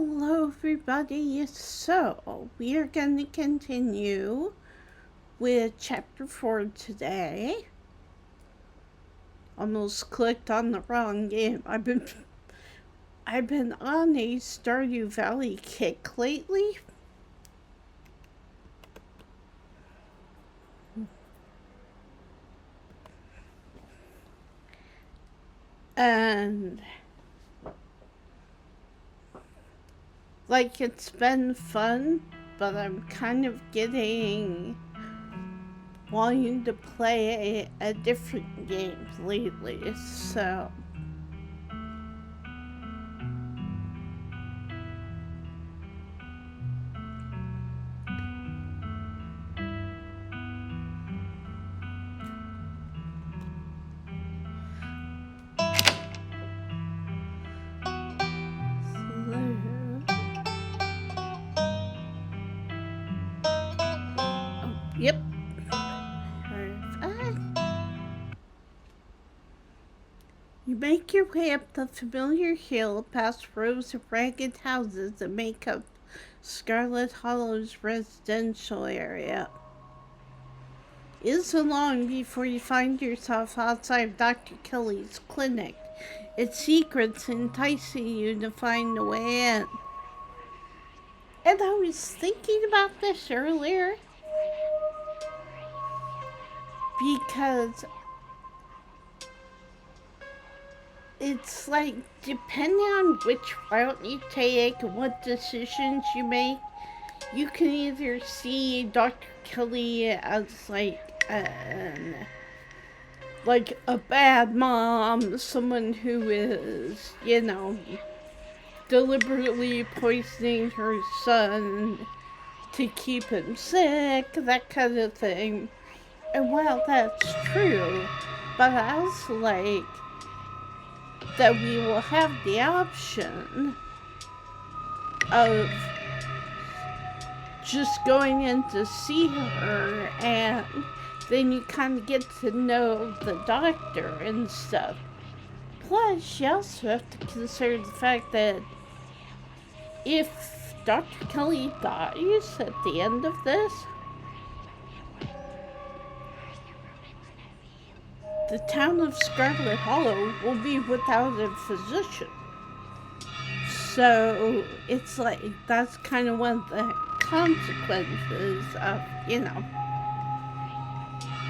Hello everybody, so we are going to continue with chapter 4 today. Almost clicked on the wrong game. I've been on a Stardew Valley kick lately. And it's been fun, but I'm kind of wanting to play a different game lately, so yep. Perfect. You make your way up the familiar hill past rows of ragged houses that make up Scarlet Hollow's residential area. It isn't long before you find yourself outside Dr. Kelly's clinic, its secrets enticing you to find a way in. And I was thinking about this earlier because it's like, depending on which route you take and what decisions you make, you can either see Dr. Kelly as like a bad mom, someone who is, deliberately poisoning her son to keep him sick, that kind of thing. And while that's true, but I also like that we will have the option of just going in to see her, and then you kind of get to know the doctor and stuff. Plus, you also have to consider the fact that if Dr. Kelly dies at the end of this, the town of Scarlet Hollow will be without a physician. So it's like, that's kind of one of the consequences of,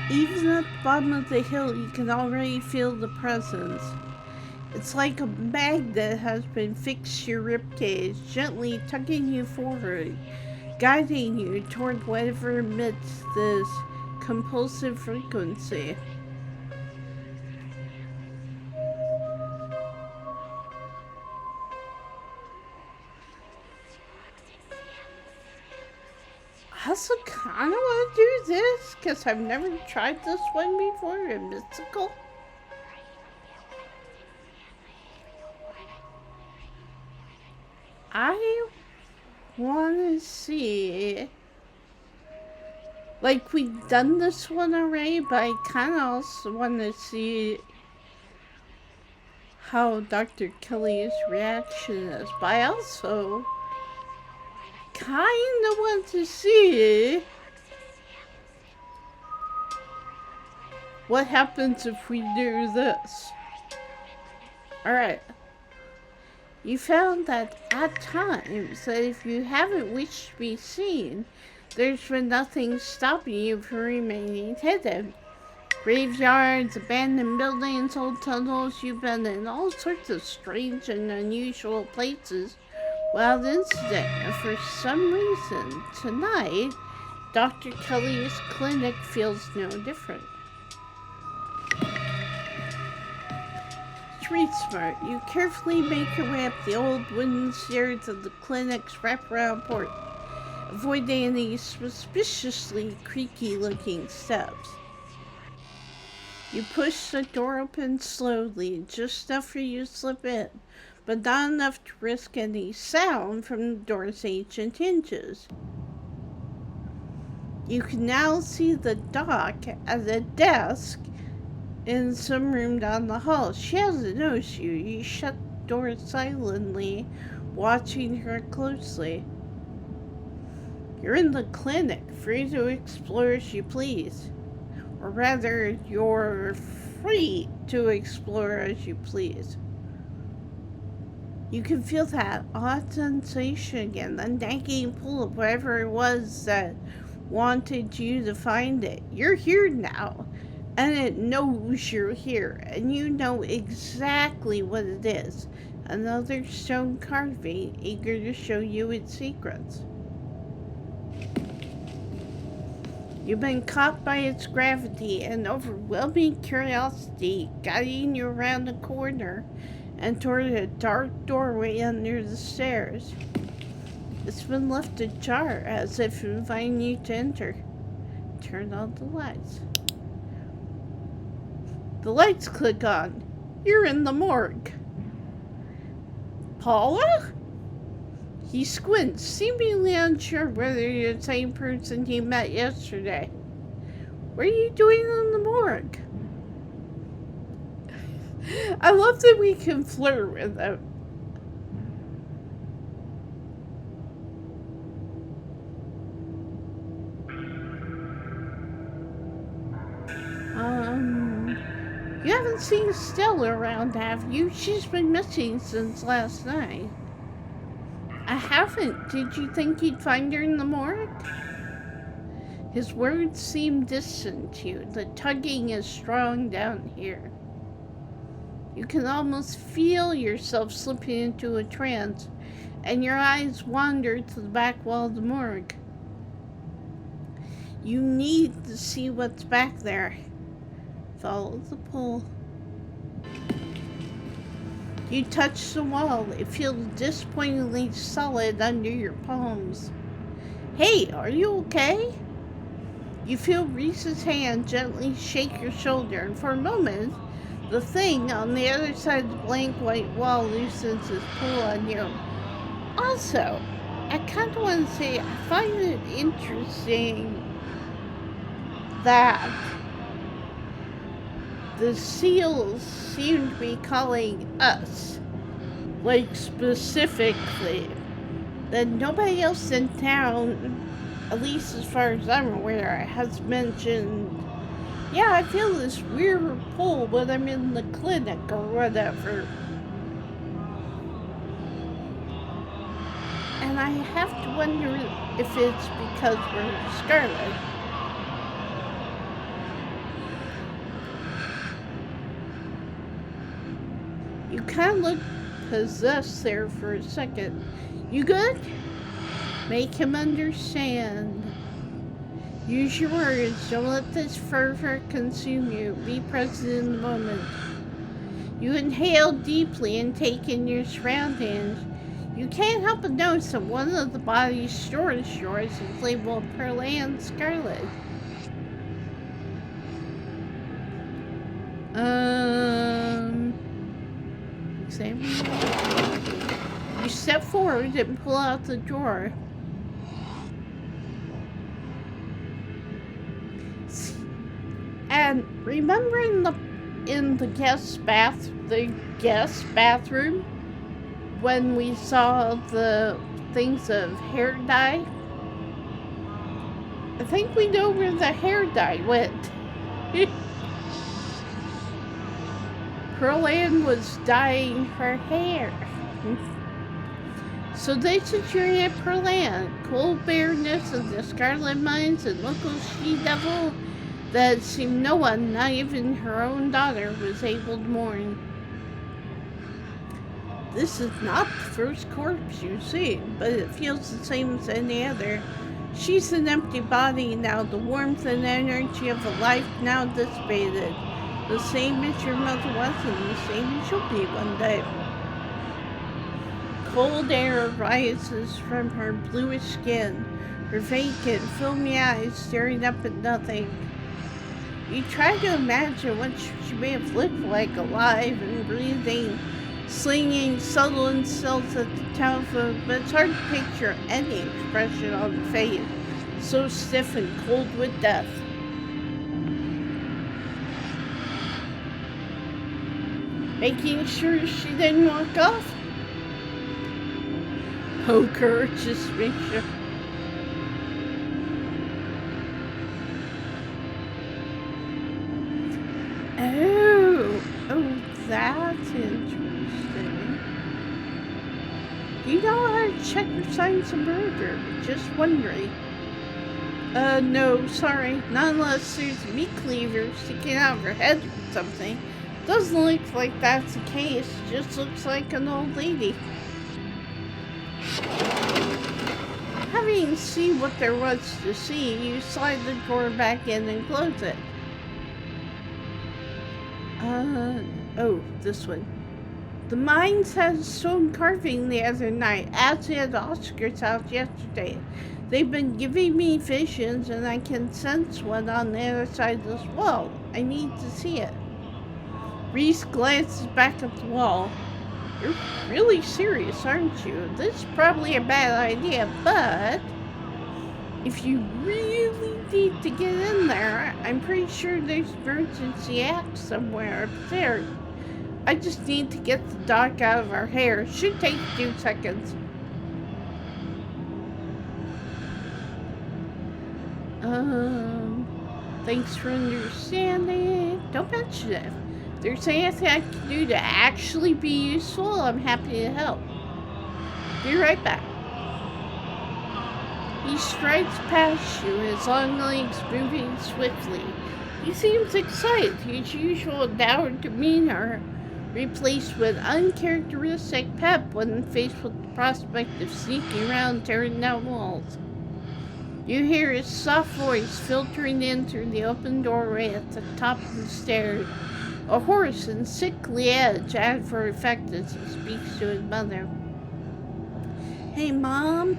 Even at the bottom of the hill, you can already feel the presence. It's like a magnet has been fixed to your ribcage, gently tugging you forward, guiding you toward whatever emits this compulsive frequency. I also kind of want to do this, because I've never tried this one before in Mystical. I want to see, we've done this one already, but I kind of also want to see how Dr. Kelly's reaction is. But I also kind of want to see what happens if we do this. Alright. You found that at times, that if you haven't wished to be seen, there's been nothing stopping you from remaining hidden. Graveyards, abandoned buildings, old tunnels, you've been in all sorts of strange and unusual places without incident, and for some reason, tonight, Dr. Kelly's clinic feels no different. Street smart, you carefully make your way up the old wooden stairs of the clinic's wraparound porch, avoiding any suspiciously creaky-looking steps. You push the door open slowly, just enough for you to slip in, but not enough to risk any sound from the door's ancient hinges. You can now see the doc at a desk in some room down the hall. She hasn't noticed you. You shut door silently, watching her closely. You're in the clinic, free to explore as you please. Or rather, you're free to explore as you please. You can feel that odd sensation again, the nagging pull of whatever it was that wanted you to find it. You're here now, and it knows you're here, and you know exactly what it is. Another stone carving, eager to show you its secrets. You've been caught by its gravity and overwhelming curiosity, guiding you around the corner and toward a dark doorway under the stairs. It's been left ajar, as if inviting you to enter. Turn on the lights. The lights click on. You're in the morgue. Paula? He squints, seemingly unsure whether you're the same person he met yesterday. What are you doing in the morgue? I love that we can flirt with them. You haven't seen Stella around, have you? She's been missing since last night. I haven't. Did you think you'd find her in the morgue? His words seem distant to you. The tugging is strong down here. You can almost feel yourself slipping into a trance, and your eyes wander to the back wall of the morgue. You need to see what's back there. Follow the pull. You touch the wall. It feels disappointingly solid under your palms. Hey, are you okay? You feel Reese's hand gently shake your shoulder, and for a moment, the thing on the other side of the blank white wall loosens its pull on you. Also, I kind of want to say I find it interesting that the seals seem to be calling us, like specifically, that nobody else in town, at least as far as I'm aware, has mentioned, yeah, I feel this weird pull when I'm in the clinic or whatever. And I have to wonder if it's because we're Scarlet. You kind of look possessed there for a second. You good? Make him understand. Use your words. Don't let this fervor consume you. Be present in the moment. You inhale deeply and take in your surroundings. You can't help but notice that one of the body's storage drawers is labeled Pearland Scarlet. Examine. You step forward and pull out the drawer. And remember in the guest bathroom when we saw the things of hair dye? I think we know where the hair dye went. Pearland was dyeing her hair. So this is your Aunt Pearland, cold bareness of the Scarlet Mines and local she-devil that it seemed no one, not even her own daughter, was able to mourn. This is not the first corpse you've seen, but it feels the same as any other. She's an empty body now, the warmth and energy of a life now dissipated. The same as your mother was, and the same as you'll be one day. Cold air rises from her bluish skin, her vacant, filmy eyes staring up at nothing. You try to imagine what she may have looked like, alive and breathing, slinging subtle insults at the telephone, but it's hard to picture any expression on the face, so stiff and cold with death. making sure she didn't walk off. Poke her, just make sure. Oh, that's interesting. Do you know how to check for signs of murder? Just wondering. No, sorry. Not unless there's a meat cleaver sticking out of her head or something. Doesn't look like that's the case. Just looks like an old lady. Having seen what there was to see, you slide the door back in and close it. Oh, this one. The mines had a stone carving the other night, as did Oscar's house yesterday. They've been giving me visions, and I can sense one on the other side of this wall. I need to see it. Reese glances back at the wall. You're really serious, aren't you? This is probably a bad idea, but if you really need to get in there, I'm pretty sure there's an emergency act somewhere up there. I just need to get the dark out of our hair. Should take 2 seconds. Thanks for understanding. Don't mention it. If there's anything I can do to actually be useful, I'm happy to help. Be right back. He strides past you, his long legs moving swiftly. He seems excited, his usual dour demeanor replaced with uncharacteristic pep when faced with the prospect of sneaking around tearing down walls. You hear his soft voice filtering in through the open doorway at the top of the stairs, a hoarse and sickly edge added for effect as he speaks to his mother. Hey, Mom?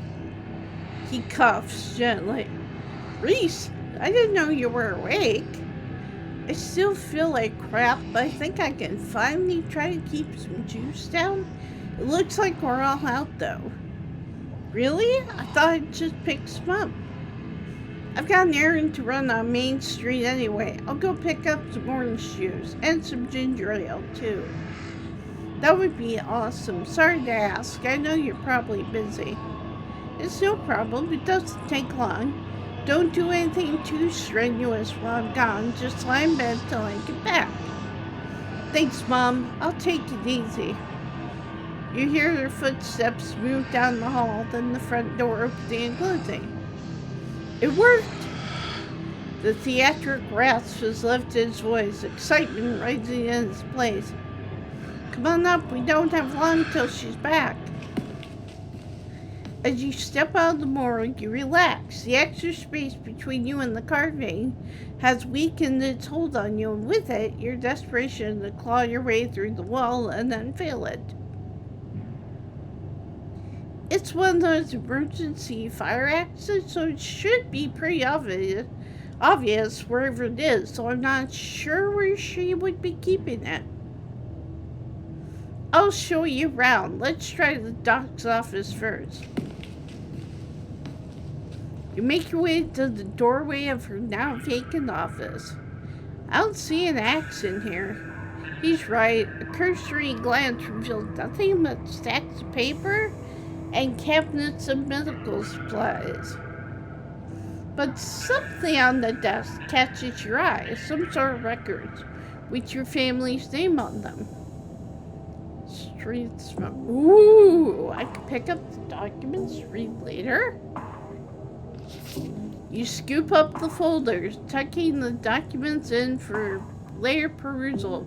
He coughs gently. Reese, I didn't know you were awake. I still feel like crap, but I think I can finally try to keep some juice down. It looks like we're all out, though. Really? I thought I'd just pick some up. I've got an errand to run on Main Street anyway. I'll go pick up some orange juice and some ginger ale, too. That would be awesome. Sorry to ask. I know you're probably busy. It's no problem. It doesn't take long. Don't do anything too strenuous while I'm gone. Just lie in bed till I get back. Thanks, Mom. I'll take it easy. You hear their footsteps move down the hall, then the front door opening and closing. It worked! The theatric rasp has left his voice, excitement rising in his place. Come on up, we don't have long till she's back. As you step out of the morgue, you relax. The extra space between you and the carving has weakened its hold on you, and with it, your desperation to claw your way through the wall and unveil it. It's one of those emergency fire exits, so it should be pretty obvious wherever it is, so I'm not sure where she would be keeping it. I'll show you around. Let's try the doc's office first. You make your way to the doorway of her now vacant office. I don't see an axe in here. He's right. A cursory glance reveals nothing but stacks of paper and cabinets of medical supplies. But something on the desk catches your eye, some sort of records with your family's name on them. Street smoke. Ooh, I can pick up the documents, read later. You scoop up the folders, tucking the documents in for later perusal.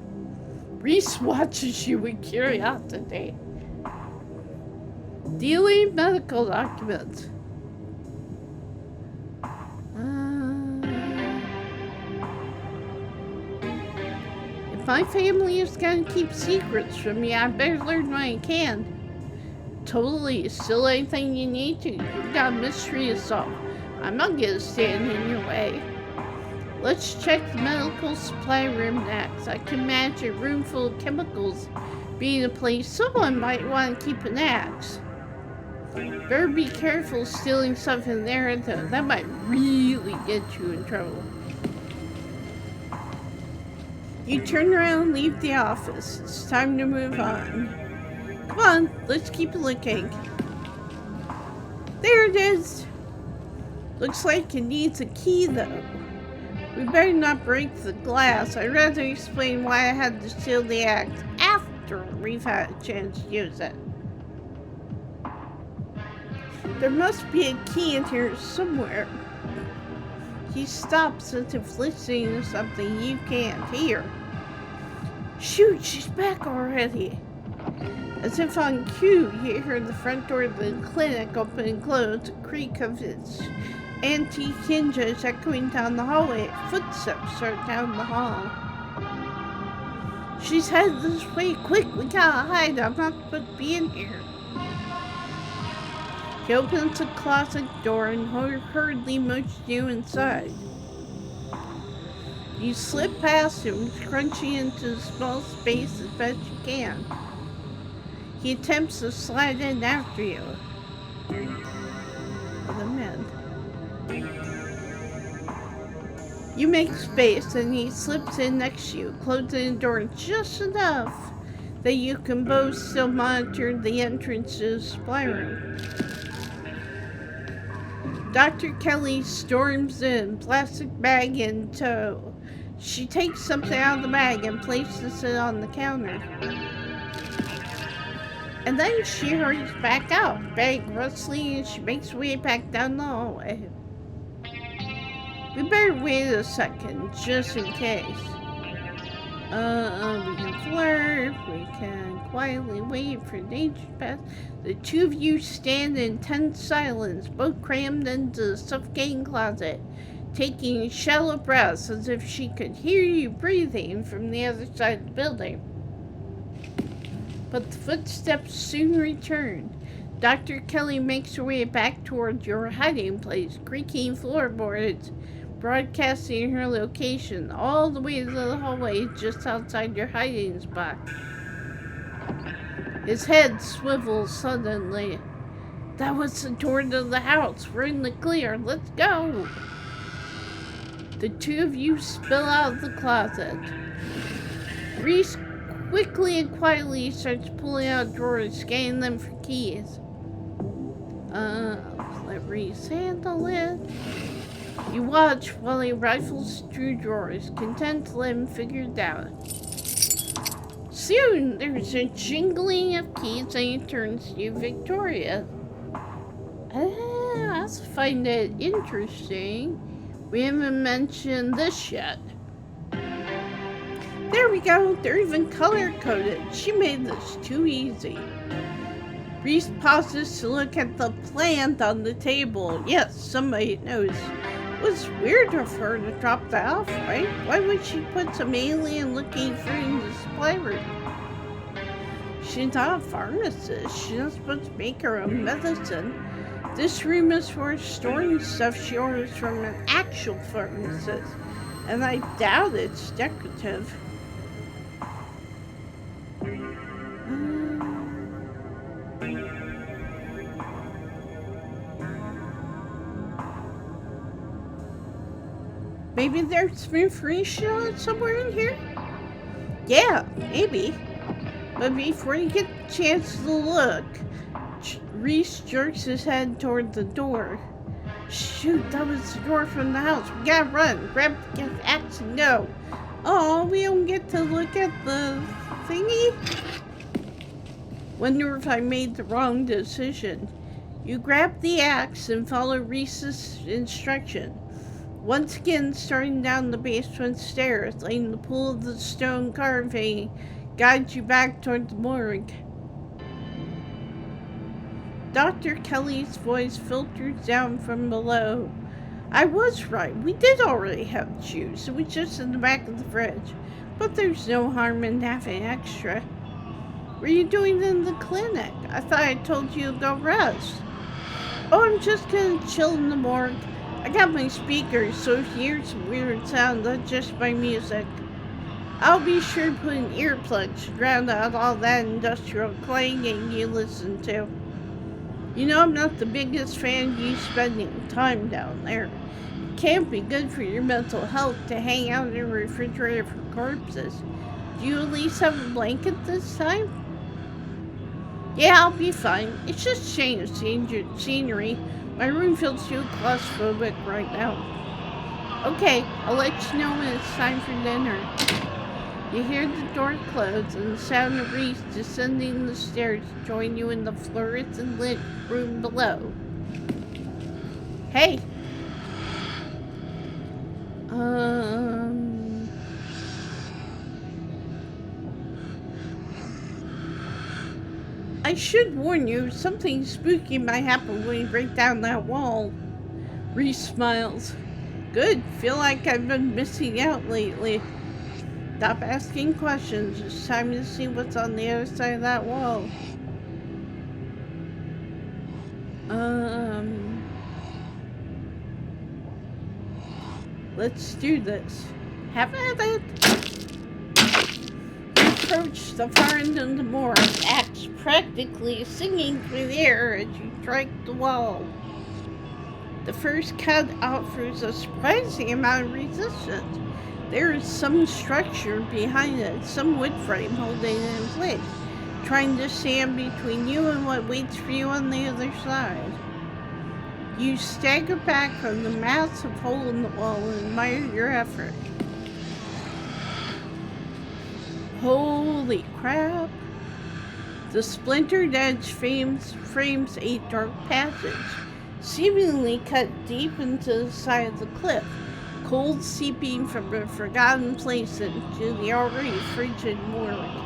Reese watches you with curiosity. Dealing medical documents. If my family is going to keep secrets from me, I better learn what I can. Totally. Still anything you need to. You've got a mystery to solve. I'm not going to stand in your way. Let's check the medical supply room next. I can imagine a room full of chemicals being a place someone might want to keep an axe. Better be careful stealing stuff in there, though. That might really get you in trouble. You turn around and leave the office. It's time to move on. Come on, let's keep looking. There it is. Looks like it needs a key though. We better not break the glass. I'd rather explain why I had to seal the act after we've had a chance to use it. There must be a key in here somewhere. He stops as if listening to something you can't hear. Shoot, she's back already. As if on cue, you hear the front door of the clinic open and close, the creak of its antique hinges echoing down the hallway. Footsteps start down the hall. She's headed this way. Quick, we gotta hide. I'm not supposed to be in here. He opens the closet door and hurriedly motions you inside. You slip past him, crunching into the small space as best you can. He attempts to slide in after you. The men. You make space and he slips in next to you, closing the door just enough that you can both still monitor the entrance to the supply room. Dr. Kelly storms in, plastic bag in tow. She takes something out of the bag and places it on the counter. And then she hurries back out, bag rustling, and she makes her way back down the hallway. We better wait a second, just in case. We can flirt, we can quietly wait for danger to pass. The two of you stand in tense silence, both crammed into the suffocating closet, taking shallow breaths as if she could hear you breathing from the other side of the building. But the footsteps soon return. Dr. Kelly makes her way back towards your hiding place, creaking floorboards, broadcasting her location all the way to the hallway just outside your hiding spot. His head swivels suddenly. That was the door to the house. We're in the clear. Let's go. The two of you spill out of the closet. Reese quickly and quietly starts pulling out drawers, scanning them for keys. Let Reese handle it. You watch while he rifles through drawers, content to let him figure it out. Soon, there's a jingling of keys and he turns to you, Victoria. I find it interesting. We haven't mentioned this yet. There we go. They're even color-coded. She made this too easy. Reese pauses to look at the plant on the table. Yes, somebody knows. It was weird of her to drop that off, right? Why would she put some alien-looking fruit in the supply room? She's not a pharmacist. She's not supposed to make her own medicine. This room is for storing stuff she orders from an actual pharmacist. And I doubt it's decorative. Maybe there's information somewhere in here? Yeah, maybe. But before you get a chance to look, Reese jerks his head toward the door. Shoot, that was the door from the house. We gotta run. Grab the axe and go. Oh, we don't get to look at the thingy? Wonder if I made the wrong decision. You grab the axe and follow Reese's instruction. Once again, starting down the basement stairs, letting the pull of the stone carving guide you back toward the morgue. Dr. Kelly's voice filters down from below. I was right. We did already have juice. It was just in the back of the fridge. But there's no harm in having extra. What are you doing in the clinic? I thought I told you to go rest. Oh, I'm just gonna chill in the morgue. I got my speakers, so if you hear some weird sound, that's just my music. I'll be sure to put in earplugs to drown out all that industrial clanging you listen to. You know I'm not the biggest fan of you spending time down there. Can't be good for your mental health to hang out in a refrigerator for corpses. Do you at least have a blanket this time? Yeah, I'll be fine. It's just change scenery. My room feels too claustrophobic right now. Okay, I'll let you know when it's time for dinner. You hear the door close and the sound of Reese descending the stairs join you in the fluorescent lit room below. Hey! I should warn you, something spooky might happen when you break down that wall. Reese smiles. Good, feel like I've been missing out lately. Stop asking questions, it's time to see what's on the other side of that wall. Let's do this. Have at it! You approach the far end of the morgue, axe practically singing through the air as you strike the wall. The first cut offers a surprising amount of resistance. There is some structure behind it, some wood frame holding it in place, trying to stand between you and what waits for you on the other side. You stagger back from the massive hole in the wall and admire your effort. Holy crap! The splintered edge frames a dark passage, seemingly cut deep into the side of the cliff, cold seeping from a forgotten place into the already frigid morgue.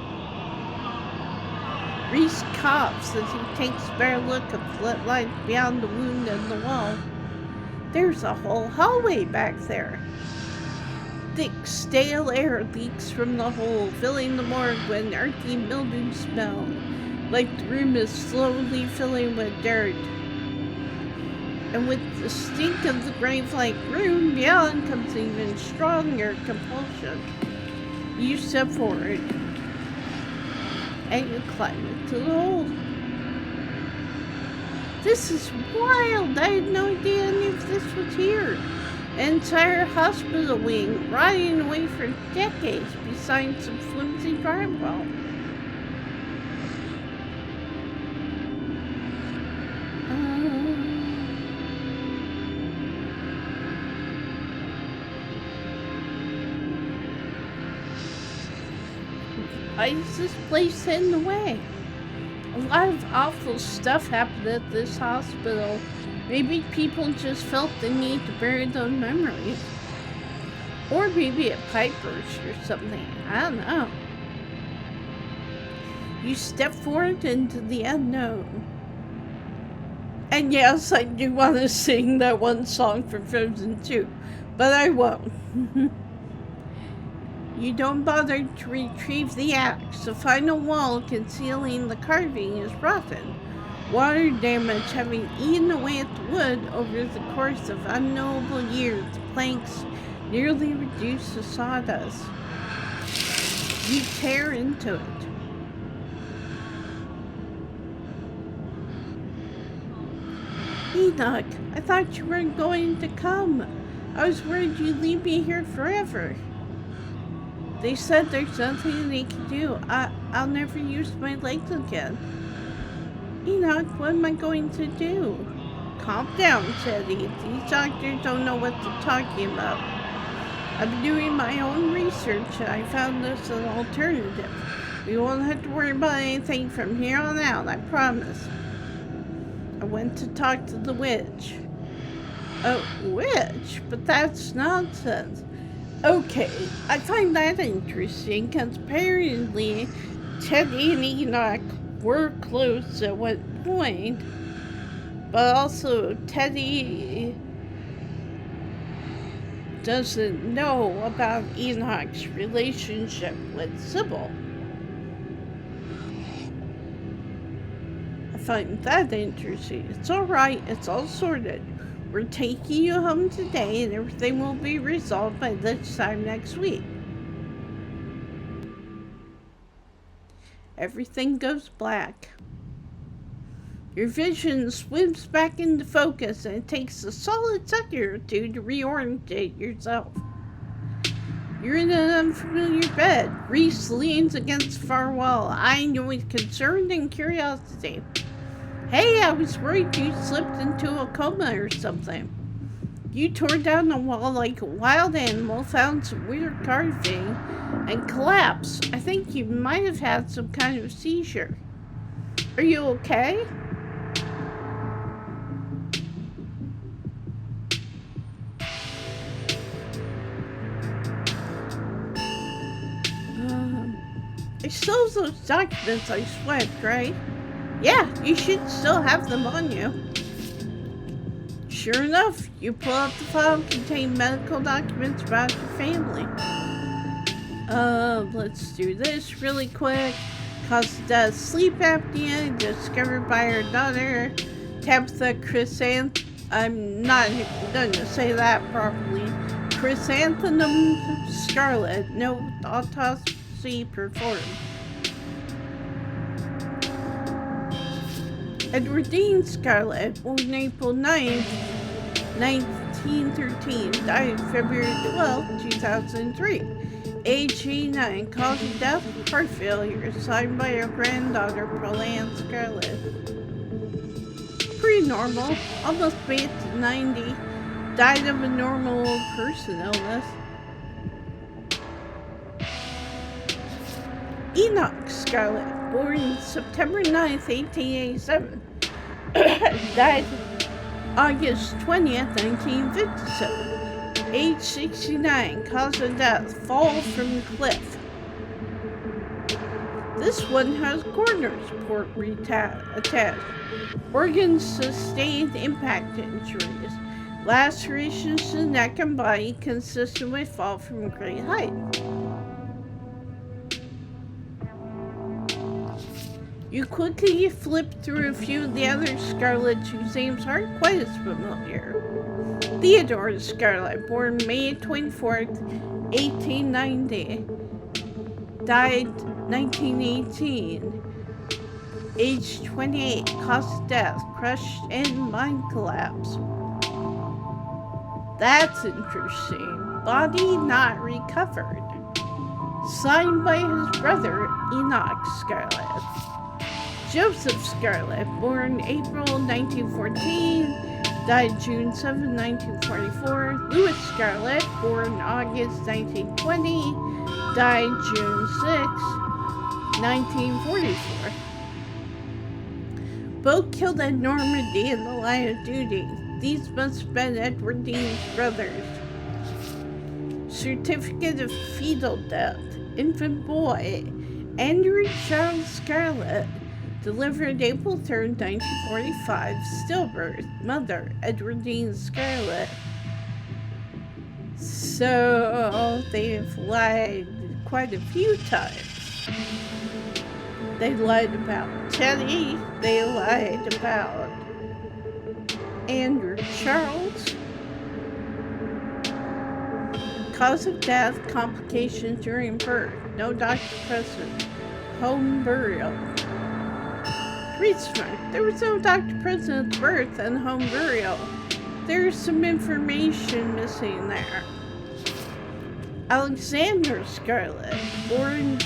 Reese coughs as he takes a better look at the light beyond the wound in the wall. There's a whole hallway back there. Thick, stale air leaks from the hole, filling the morgue with an earthy mildew smell, like the room is slowly filling with dirt. And with the stink of the grave-like room beyond comes even stronger compulsion. You step forward, and you climb into the hole. This is wild! I had no idea any of this was here. An entire hospital wing rotting away for decades beside some flimsy drywall. Why is this place in the way? A lot of awful stuff happened at this hospital. Maybe people just felt the need to bury those memories. Or maybe a pipe burst or something. I don't know. You step forward into the unknown. And yes, I do want to sing that one song from Frozen 2, but I won't. You don't bother to retrieve the axe. The final wall concealing the carving is rotten, water damage having eaten away at the wood over the course of unknowable years. The planks nearly reduced to sawdust. You tear into it. Enoch, I thought you weren't going to come. I was worried you'd leave me here forever. They said there's nothing they can do. I'll never use my legs again. Enoch, what am I going to do? Calm down, Teddy. These doctors don't know what they're talking about. I've been doing my own research and I found this an alternative. We won't have to worry about anything from here on out, I promise. I went to talk to the witch. A witch? But that's nonsense. Okay, I find that interesting because apparently Teddy and Enoch were close at one point, but also Teddy doesn't know about Enoch's relationship with Sybil. I find that interesting. It's alright, it's all sorted. We're taking you home today and everything will be resolved by this time next week. Everything goes black. Your vision swims back into focus, and it takes a solid second or two to reorientate yourself. You're in an unfamiliar bed. Reese leans against the far wall, eyeing you with concern and curiosity. Hey, I was worried you slipped into a coma or something. You tore down the wall like a wild animal, found some weird carving, and collapsed. I think you might have had some kind of seizure. Are you okay? I still have those documents I swept, right? Yeah, you should still have them on you. Sure enough, you pull out the file containing medical documents about your family. Let's do this really quick. Cause of death, sleep apnea, discovered by her daughter, Tabitha I'm not going to say that properly. Chrysanthemum Scarlet, no autopsy performed. Edwardine Scarlet, born April 9th, 1913, died February 12th, 2003. Age 89, cause of death, heart failure, signed by her granddaughter, Pauline Scarlet. Pretty normal, almost made it to 90, died of a normal old person illness. Enoch Scarlet, born September 9th, 1887, died August 20th, 1957. Age 69, cause of death, fall from cliff. This one has coroner's report attached. Organs sustained impact injuries. Lacerations to the neck and body consistent with fall from great height. You quickly flip through a few of the other Scarlets whose names aren't quite as familiar. Theodore Scarlet, born May 24th, 1890, died 1918, age 28, cause of death, crushed and mind collapse. That's interesting. Body not recovered. Signed by his brother, Enoch Scarlet. Joseph Scarlet, born April 1914, died June 7, 1944. Louis Scarlet, born August 1920, died June 6, 1944. Both killed at Normandy in the line of duty. These must have been Edwardine's brothers. Certificate of fetal death. Infant boy, Andrew Charles Scarlet, delivered April 3rd, 1945, stillbirth, mother, Edwardine Scarlet. So, they've lied quite a few times. They lied about Teddy, they lied about Andrew Charles. Cause of death, complications during birth, no doctor present, home burial. There was no doctor present at birth and home burial. There's some information missing there. Alexander Scarlet, born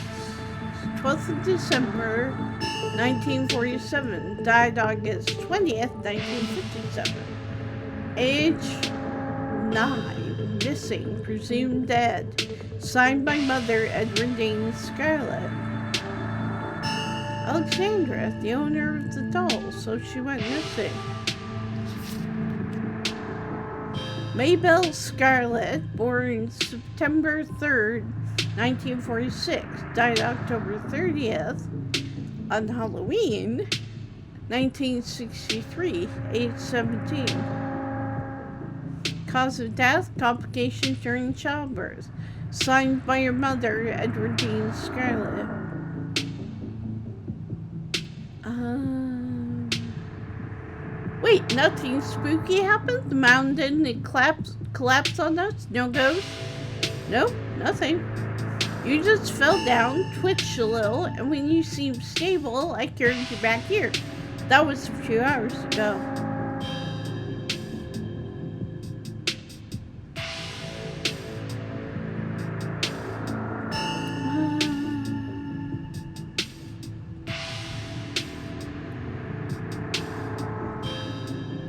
12th of December, 1947, died August 20th, 1957. Age 9, missing, presumed dead. Signed by mother, Edwardine Scarlet. Alexandra, the owner of the doll, so she went missing. Maybelle Scarlet, born September 3rd, 1946, died October 30th on Halloween, 1963, age 17. Cause of death, complications during childbirth. Signed by her mother, Edwardine Scarlet. Wait, nothing spooky happened? The mountain didn't collapse on us? No ghost? Nope, nothing. You just fell down, twitched a little, and when you seemed stable, I carried you back here. That was a few hours ago.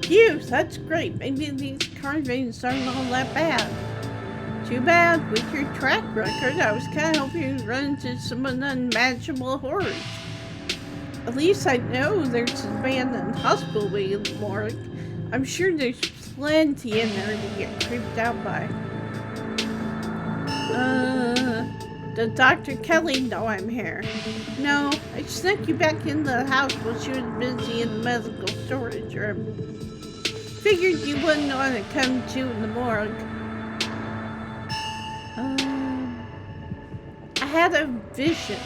Phew, that's great. Maybe these carvings aren't all that bad. Too bad, with your track record, I was kind of hoping you'd run into some unimaginable horrors. At least I know there's an abandoned hospital morgue. I'm sure there's plenty in there to get creeped out by. Did Dr. Kelly know I'm here? No, I snuck you back into the house while she was busy in the medical storage room. Figured you wouldn't want to come to in the morgue. I had a vision.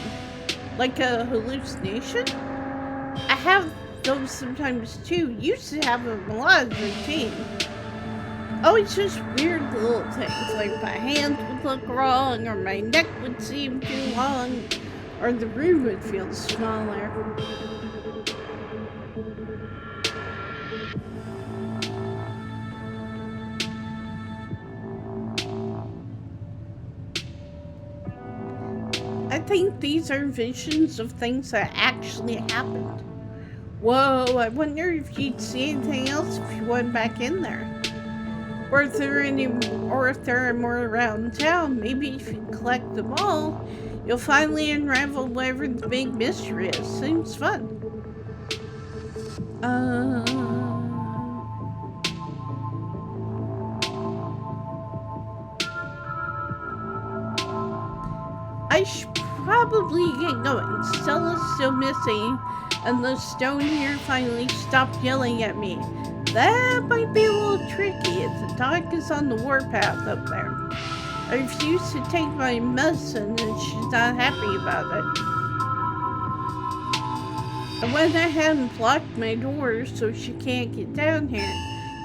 Like a hallucination? I have those sometimes too. Used to have them a lot as a teen. Oh, it's just weird little things, like my hands would look wrong, or my neck would seem too long, or the room would feel smaller. I think these are visions of things that actually happened. Whoa, I wonder if you'd see anything else if you went back in there. Or if there are more around town. Maybe if you collect them all, you'll finally unravel whatever the big mystery is. Seems fun. I should probably get going. Stella's still missing, and the stone here finally stopped yelling at me. That might be a little tricky if the dog is on the warpath up there. I refuse to take my medicine and she's not happy about it. I went ahead and blocked my door so she can't get down here.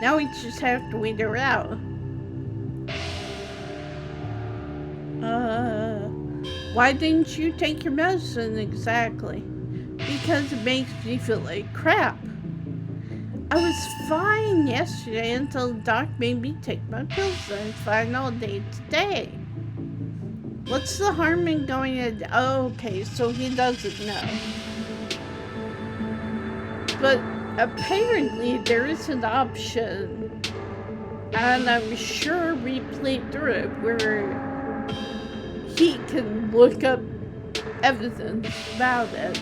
Now we just have to wait her out. Why didn't you take your medicine exactly? Because it makes me feel like crap. I was fine yesterday until the doc made me take my pills and I'm fine all day today. What's the harm in going in? Oh, okay, so he doesn't know. But apparently there is an option, and I'm sure we played through it, where he can look up evidence about it.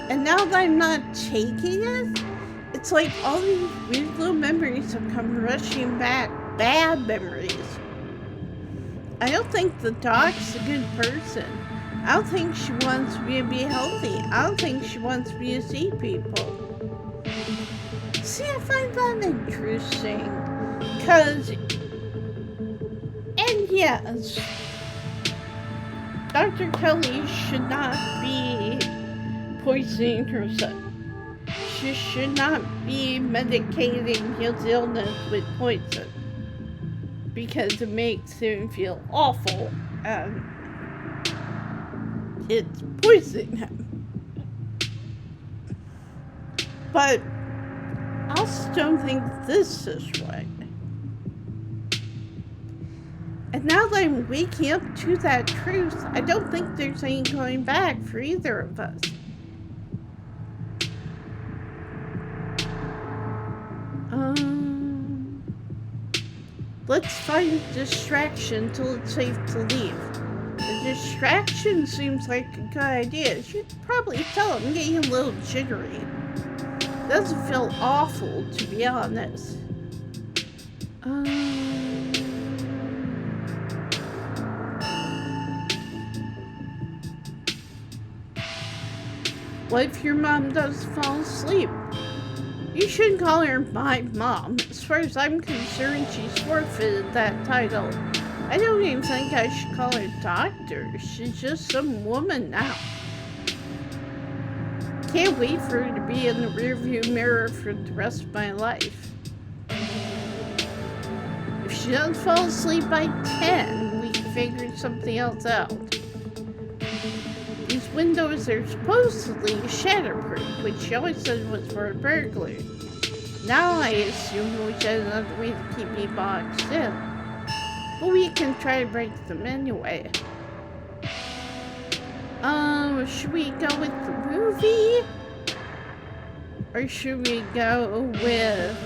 And now that I'm not taking it, it's like all these weird little memories have come rushing back. Bad memories. I don't think the doc's a good person. I don't think she wants me to be healthy. I don't think she wants me to see people. See, I find that interesting. Because, and yes, Dr. Kelly should not be poisoning herself. She should not be medicating his illness with poison because it makes him feel awful and it's poisoning him. But I also don't think this is right. And now that I'm waking up to that truth, I don't think there's any going back for either of us. Let's find a distraction till it's safe to leave. The distraction seems like a good idea. You should probably tell I'm getting a little jittery. Doesn't feel awful, to be honest. What if your mom does fall asleep? You shouldn't call her my mom. As far as I'm concerned, she's forfeited that title. I don't even think I should call her doctor. She's just some woman now. Can't wait for her to be in the rearview mirror for the rest of my life. If she doesn't fall asleep by 10, we can figure something else out. These windows are supposedly shatterproof, which she always said was for a burglar. Now I assume we had another way to keep me boxed in. But we can try to break them anyway. Should we go with the movie? Or should we go with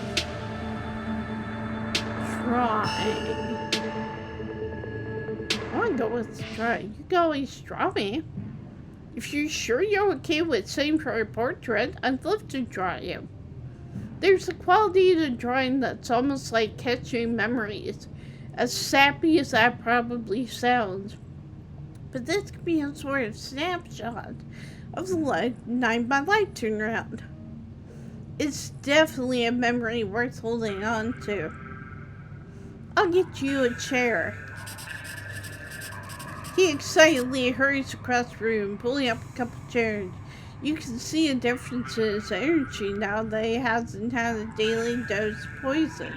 try? I want to go with try. You can always draw me. If you're sure you're okay with sitting for a portrait, I'd love to draw you. There's a quality to drawing that's almost like catching memories, as sappy as that probably sounds. But this could be a sort of snapshot of the night my life turned around. It's definitely a memory worth holding on to. I'll get you a chair. He excitedly hurries across the room, pulling up a couple chairs. You can see a difference in his energy now that he hasn't had a daily dose of poison.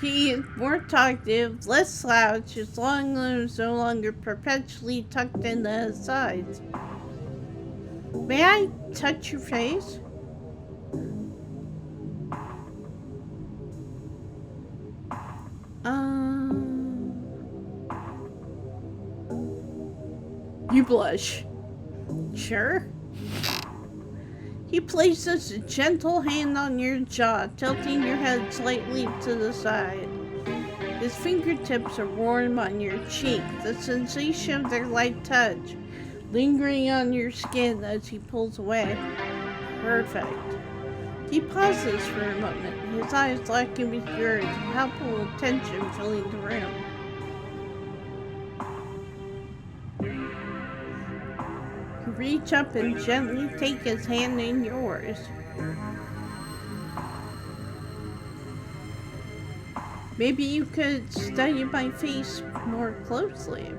He is more talkative, less slouched, his long limbs no longer perpetually tucked into his sides. May I touch your face? You blush. Sure. He places a gentle hand on your jaw, tilting your head slightly to the side. His fingertips are warm on your cheek, the sensation of their light touch lingering on your skin as he pulls away. Perfect. He pauses for a moment, his eyes locking with yours, palpable tension filling the room. You reach up and gently take his hand in yours. Maybe you could study my face more closely.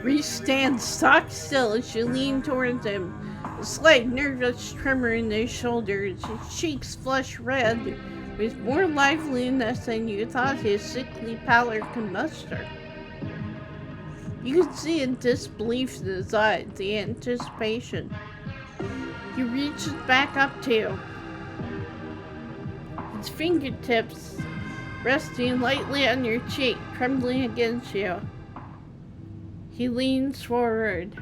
Reese stands stock still as you lean towards him, a slight nervous tremor in his shoulders, his cheeks flush red with more liveliness than you thought his sickly pallor could muster. You can see a disbelief in his eyes, the anticipation. He reaches back up to you, his fingertips resting lightly on your cheek, trembling against you. He leans forward.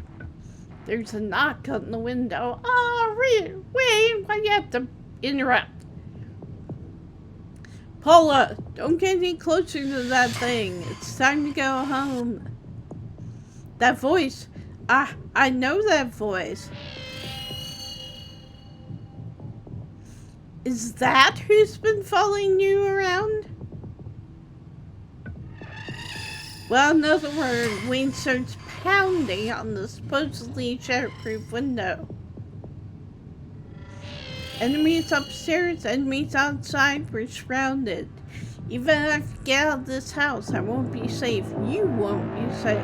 There's a knock on the window. Wait, why do you have to interrupt? Paula, don't get any closer to that thing. It's time to go home. That voice, I know that voice. Is that who's been following you around? Well, in other words, Wayne starts pounding on the supposedly shatterproof window. Enemies upstairs, enemies outside, we're surrounded. Even if I get out of this house, I won't be safe. You won't be safe.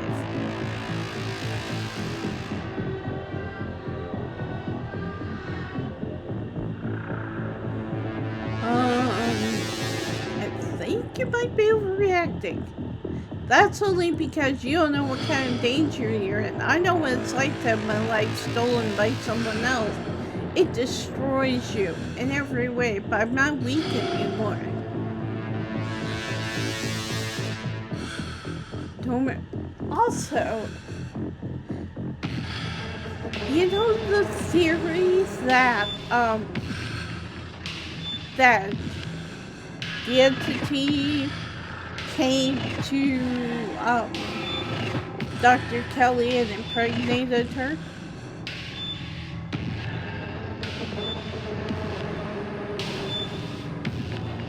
I think you might be overreacting. That's only because you don't know what kind of danger you're in. I know what it's like to have my life stolen by someone else. It destroys you in every way, but I'm not weak anymore. Also, you know the theory that that the entity came to Dr. Kelly and impregnated her?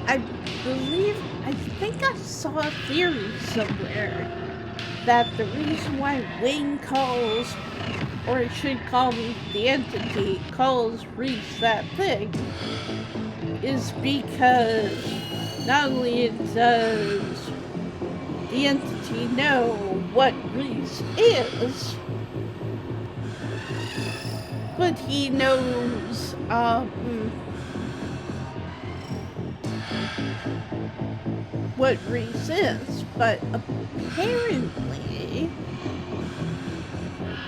I think I saw a theory somewhere that the reason why Wayne calls, or it should call me the entity, calls Reese that thing, is because not only does the entity know what Reese is, but he knows, what Reese is, but apparently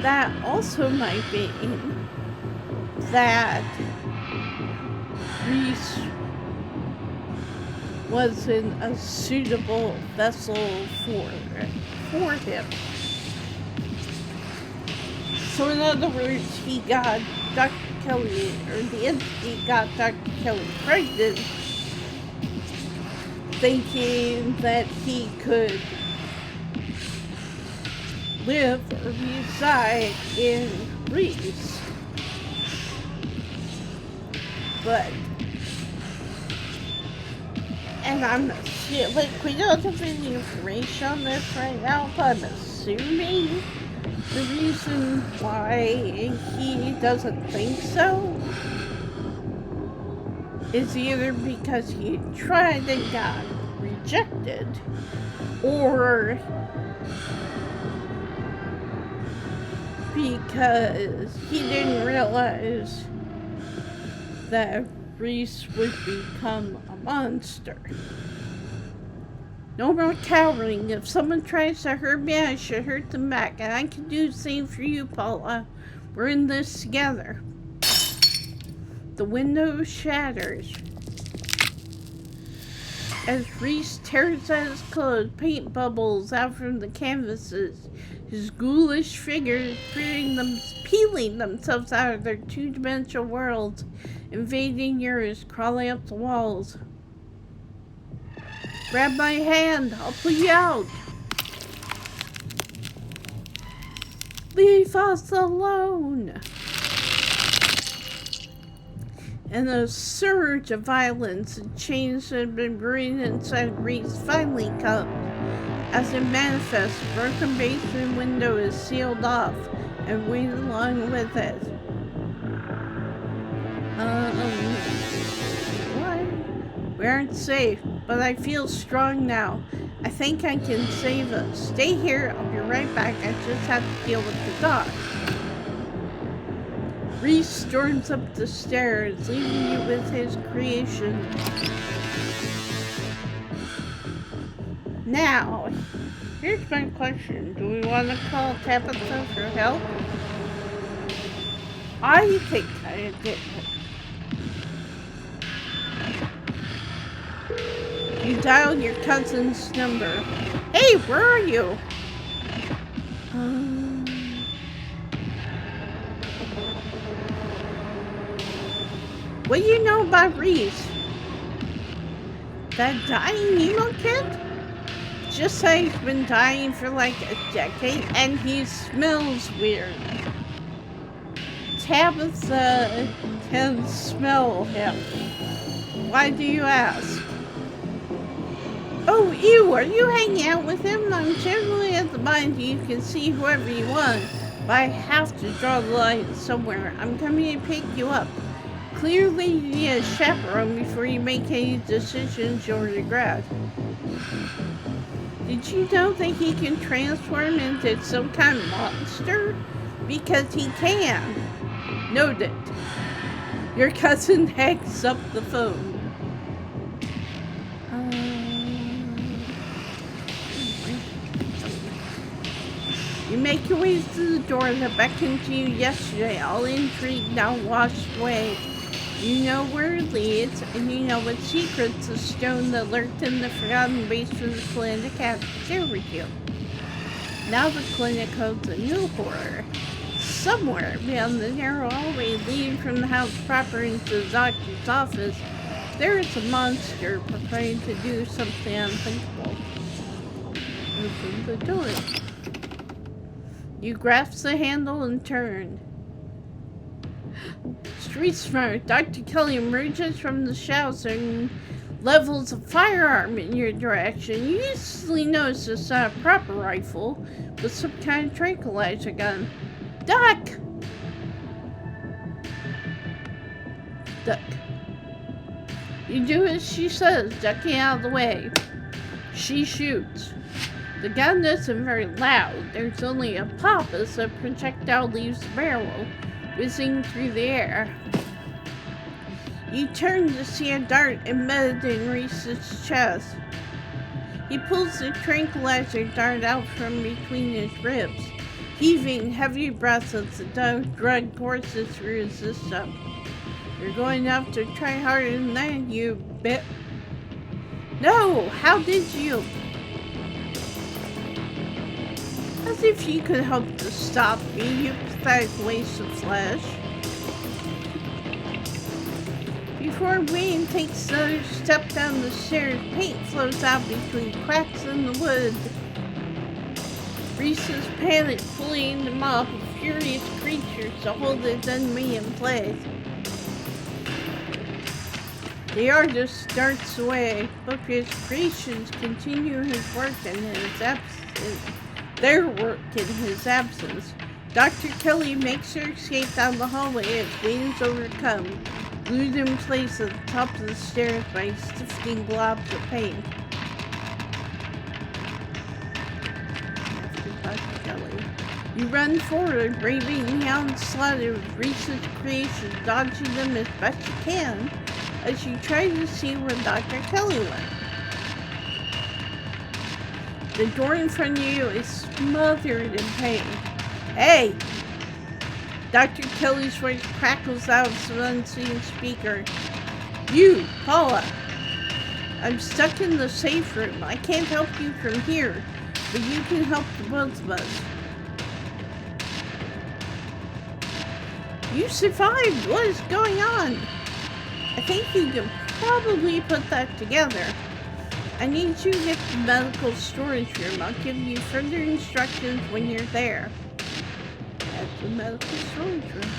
That also might mean that Reese wasn't a suitable vessel for him. So in other words, he got Dr. Kelly, or the entity got Dr. Kelly pregnant, thinking that he could live or reside in Reese. But, and I'm, like, we don't have any information on this right now, but I'm assuming the reason why he doesn't think so is either because he tried and got rejected, or because he didn't realize that Reese would become a monster. No more cowering. If someone tries to hurt me, I should hurt them back. And I can do the same for you, Paula. We're in this together. The window shatters as Reese tears at his clothes, paint bubbles out from the canvases. His ghoulish figures peeling themselves out of their two-dimensional worlds, invading yours, crawling up the walls. Grab my hand, I'll pull you out. Leave us alone. And a surge of violence and change that had been brewing inside Reese finally comes. As it manifests, the broken basement window is sealed off and weighted along with it. What? We aren't safe, but I feel strong now. I think I can save us. Stay here, I'll be right back. I just have to deal with the dog. Reese storms up the stairs, leaving you with his creation. Now, here's my question. Do we want to call Tabitha for help? I think I did. You dialed your cousin's number. Hey, where are you? What do you know about Reese? That dying emo kid? Just say he's been dying for like a decade and he smells weird. Tabitha can smell him. Why do you ask? Oh, ew, are you hanging out with him? I'm generally at the mind you can see whoever you want, but I have to draw the line somewhere. I'm coming to pick you up. Clearly you need a chaperone before you make any decisions you'll regret. Did you know that he can transform into some kind of monster? Because he can. Noted. Your cousin hangs up the phone. You make your way to the door that beckoned to you yesterday, all intrigued, now washed away. You know where it leads, and you know what secrets the stone that lurked in the forgotten basement of the clinic has to share with you. Now the clinic holds a new horror. Somewhere beyond the narrow hallway leading from the house proper into the doctor's office, there is a monster preparing to do something unthinkable. Open the door. You grasp the handle and turn. Street smart, Dr. Kelly emerges from the shadows and levels a firearm in your direction. You instantly notice it's not a proper rifle, but some kind of tranquilizer gun. Duck! Duck. You do as she says, ducking out of the way. She shoots. The gun isn't very loud. There's only a pop as the projectile leaves the barrel, whizzing through the air. You turn to see a dart embedded in Reese's chest. He pulls the tranquilizer dart out from between his ribs. heaving heavy breaths as the drug courses through his system. You're going to have to try harder than that, you bit. No! How did you? As if you could hope to stop me, you pathetic waste of flesh. Before Wayne takes another step down the stairs, paint flows out between cracks in the wood. Reese's panic fleeing the mob of furious creatures to hold his enemy in place. The artist darts away, but his creations continue his work in his absence. Their work in his absence. Dr. Kelly makes her escape down the hallway as Wayne is overcome, glued in place at the top of the stairs by sifting globs of paint. After Dr. Kelly, you run forward, braving the onslaught of Reese's creations, dodging them as best you can, as you try to see where Dr. Kelly went. The door in front of you is smothered in pain. Hey! Dr. Kelly's voice crackles out of some unseen speaker. You, Paula! I'm stuck in the safe room. I can't help you from here, but you can help the both of us. You survived! What is going on? I think you can probably put that together. I need you to get to the medical storage room. I'll give you further instructions when you're there. At the medical storage room.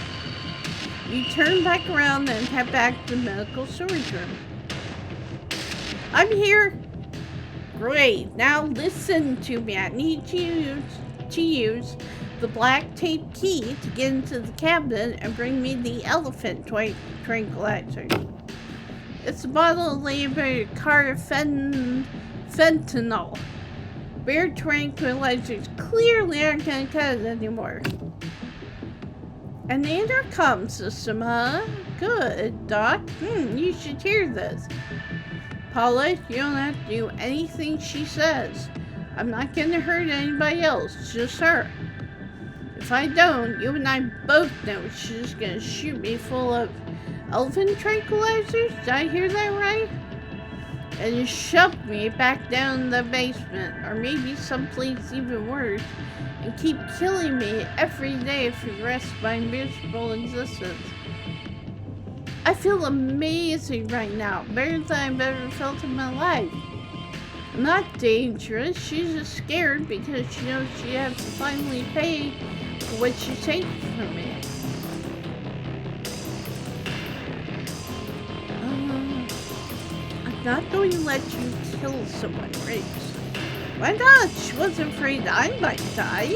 You turn back around and head back to the medical storage room. I'm here. Great. Now listen to me. I need you to use the black tape key to get into the cabinet and bring me the elephant tranquilizer. It's a bottle labeled fentanyl. Bear tranquilizers clearly aren't going to cut it anymore. And the intercom system, huh? Good, Doc. You should hear this. Paula, you don't have to do anything she says. I'm not going to hurt anybody else, just her. If I don't, you and I both know she's going to shoot me full of elephant tranquilizers? Did I hear that right? And shove me back down the basement, or maybe someplace even worse, and keep killing me every day for the rest of my miserable existence. I feel amazing right now, better than I've ever felt in my life. I'm not dangerous, she's just scared because she knows she has to finally pay for what she's taken from me. I'm not going to let you kill someone, Reese. Why not? She wasn't afraid I might die.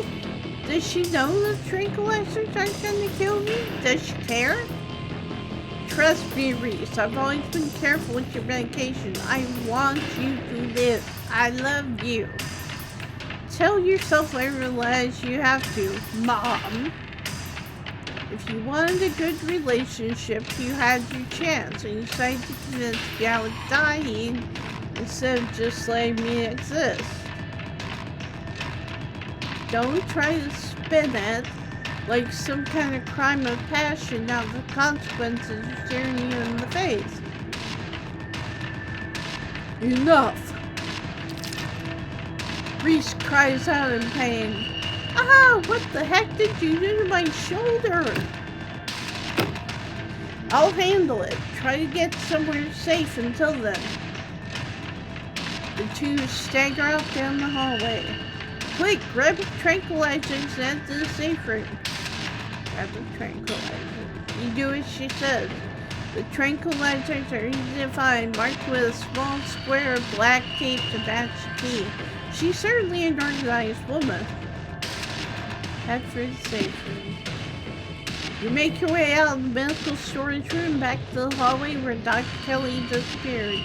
Does she know the tranquilizers aren't going to kill me? Does she care? Trust me, Reese. I've always been careful with your medication. I want you to live. I love you. Tell yourself whatever lies you have to, Mom. If you wanted a good relationship, you had your chance, and you decided to convince me I was dying instead of just letting me exist. Don't try to spin it like some kind of crime of passion. Now the consequences are staring you in the face. Enough! Reese cries out in pain. Ah, what the heck did you do to my shoulder? I'll handle it. Try to get somewhere safe until then. The two stagger out down the hallway. Quick, grab the tranquilizers and head to the safe room. Grab the tranquilizer. You do as she says. The tranquilizers are easy to find, marked with a small square of black tape to match the key. She's certainly an organized woman. Head for the safe room. You make your way out of the medical storage room back to the hallway where Dr. Kelly disappeared.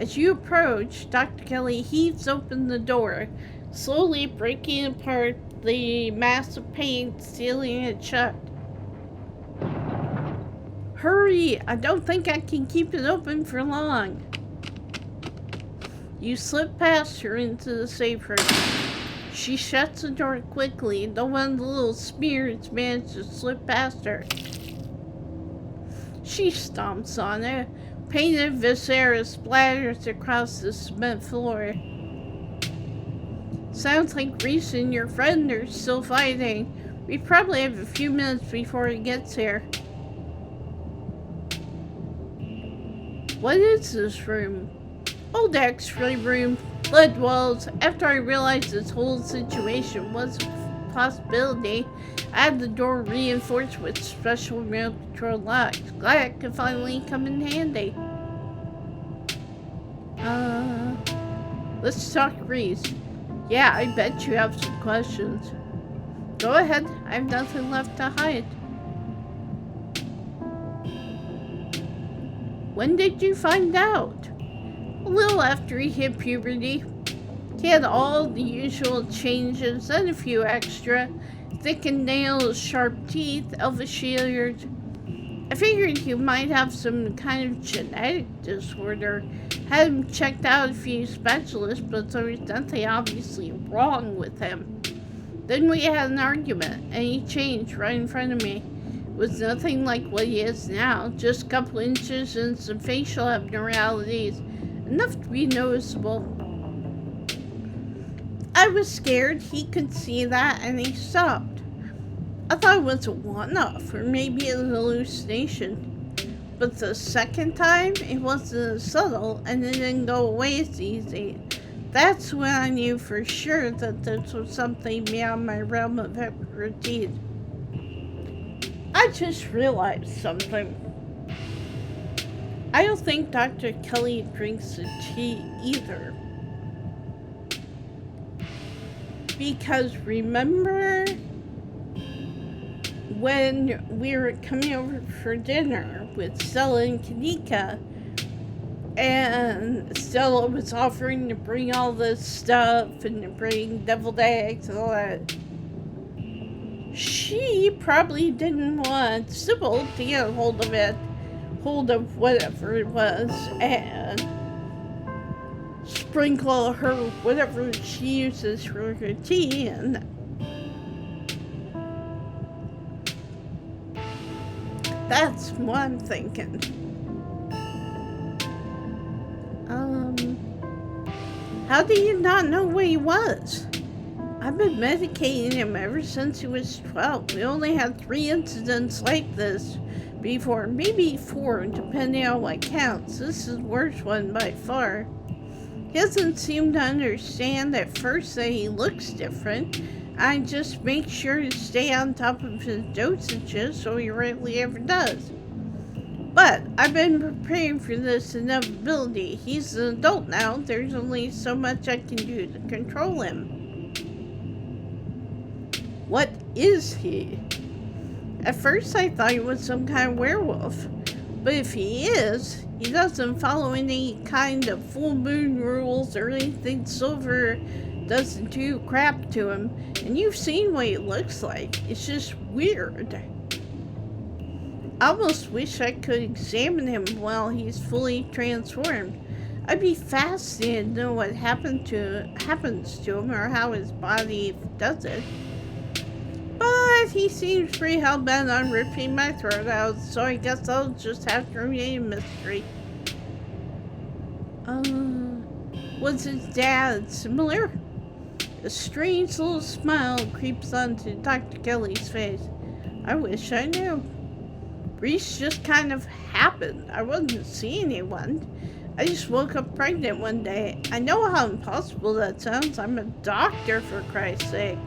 As you approach, Dr. Kelly heaves open the door, slowly breaking apart the mass of paint, sealing it shut. Hurry! I don't think I can keep it open for long. You slip past her into the safe room. She shuts the door quickly, though one of the little smears managed to slip past her. She stomps on it. Painted viscera splatters across the cement floor. Sounds like Reese and your friend are still fighting. We probably have a few minutes before he gets here. What is this room? Old X-ray room. Lead walls. After I realized this whole situation was a possibility, I had the door reinforced with special remote control locks. Glad it could finally come in handy. Let's talk Reese. Yeah, I bet you have some questions. Go ahead, I have nothing left to hide. When did you find out? A little after he hit puberty. He had all the usual changes and a few extra. Thickened nails, sharp teeth, elvish ears. I figured he might have some kind of genetic disorder. Had him checked out a few specialists, but there was nothing obviously wrong with him. Then we had an argument, and he changed right in front of me. It was nothing like what he is now, just a couple inches and some facial abnormalities, enough to be noticeable. I was scared he could see that, and he stopped. I thought it was a one-off, or maybe an hallucination. But the second time, it wasn't as subtle, and it didn't go away as easy. That's when I knew for sure that this was something beyond my realm of expertise. I just realized something. I don't think Dr. Kelly drinks the tea either. Because remember when we were coming over for dinner with Stella and Kanika, and Stella was offering to bring all this stuff and to bring deviled eggs and all that. She probably didn't want Sybil to get hold of whatever it was, and sprinkle her whatever she uses for her tea, and that's what I'm thinking. How do you not know where he was? I've been medicating him ever since he was 12. We only had 3 incidents like this before, maybe 4, depending on what counts. This is the worst one by far. He doesn't seem to understand at first that he looks different. I just make sure to stay on top of his dosages so he rarely ever does. But I've been preparing for this inevitability. He's an adult now. There's only so much I can do to control him. What is he? At first I thought he was some kind of werewolf. But if he is, he doesn't follow any kind of full moon rules or anything Silver doesn't do crap to him. And you've seen what he looks like. It's just weird. I almost wish I could examine him while he's fully transformed. I'd be fascinated to know what happens to him or how his body does it. But he seems pretty hell-bent on ripping my throat out, so I guess I'll just have to remain a mystery. Was his dad similar? A strange little smile creeps onto Dr. Kelly's face. I wish I knew. Reese just kind of happened. I wasn't seeing anyone. I just woke up pregnant one day. I know how impossible that sounds. I'm a doctor, for Christ's sake.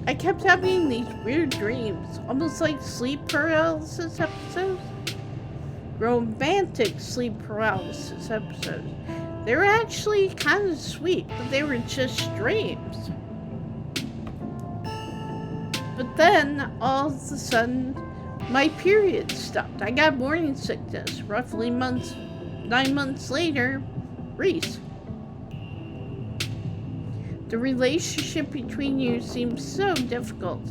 I kept having these weird dreams, almost like sleep paralysis episodes. Romantic sleep paralysis episodes. They were actually kind of sweet, but they were just dreams. But then, all of a sudden, my period stopped. I got morning sickness. Roughly 9 months later, Reese. The relationship between you seems so difficult.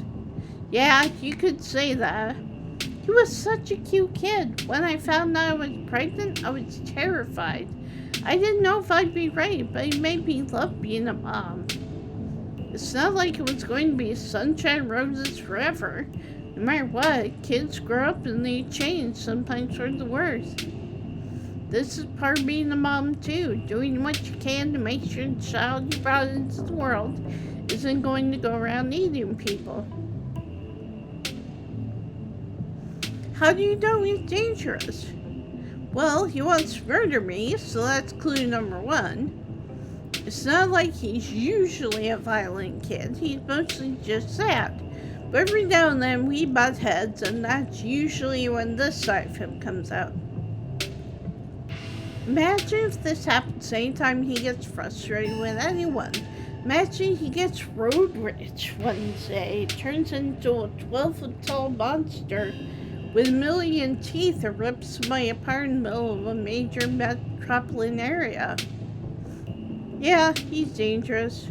Yeah, you could say that. He was such a cute kid. When I found out I was pregnant, I was terrified. I didn't know if I'd be ready, but it made me love being a mom. It's not like it was going to be sunshine and roses forever. No matter what, kids grow up and they change, sometimes for the worse. This is part of being a mom too, doing what you can to make sure the child you brought into the world isn't going to go around eating people. How do you know he's dangerous? Well, he wants to murder me, so that's clue number one. It's not like he's usually a violent kid, he's mostly just that. But every now and then we butt heads, and that's usually when this side of him comes out. Imagine if this happens anytime he gets frustrated with anyone. Imagine he gets road rage one day, turns into a 12-foot tall monster with a million teeth that rips somebody apart in the middle of a major metropolitan area. Yeah, he's dangerous.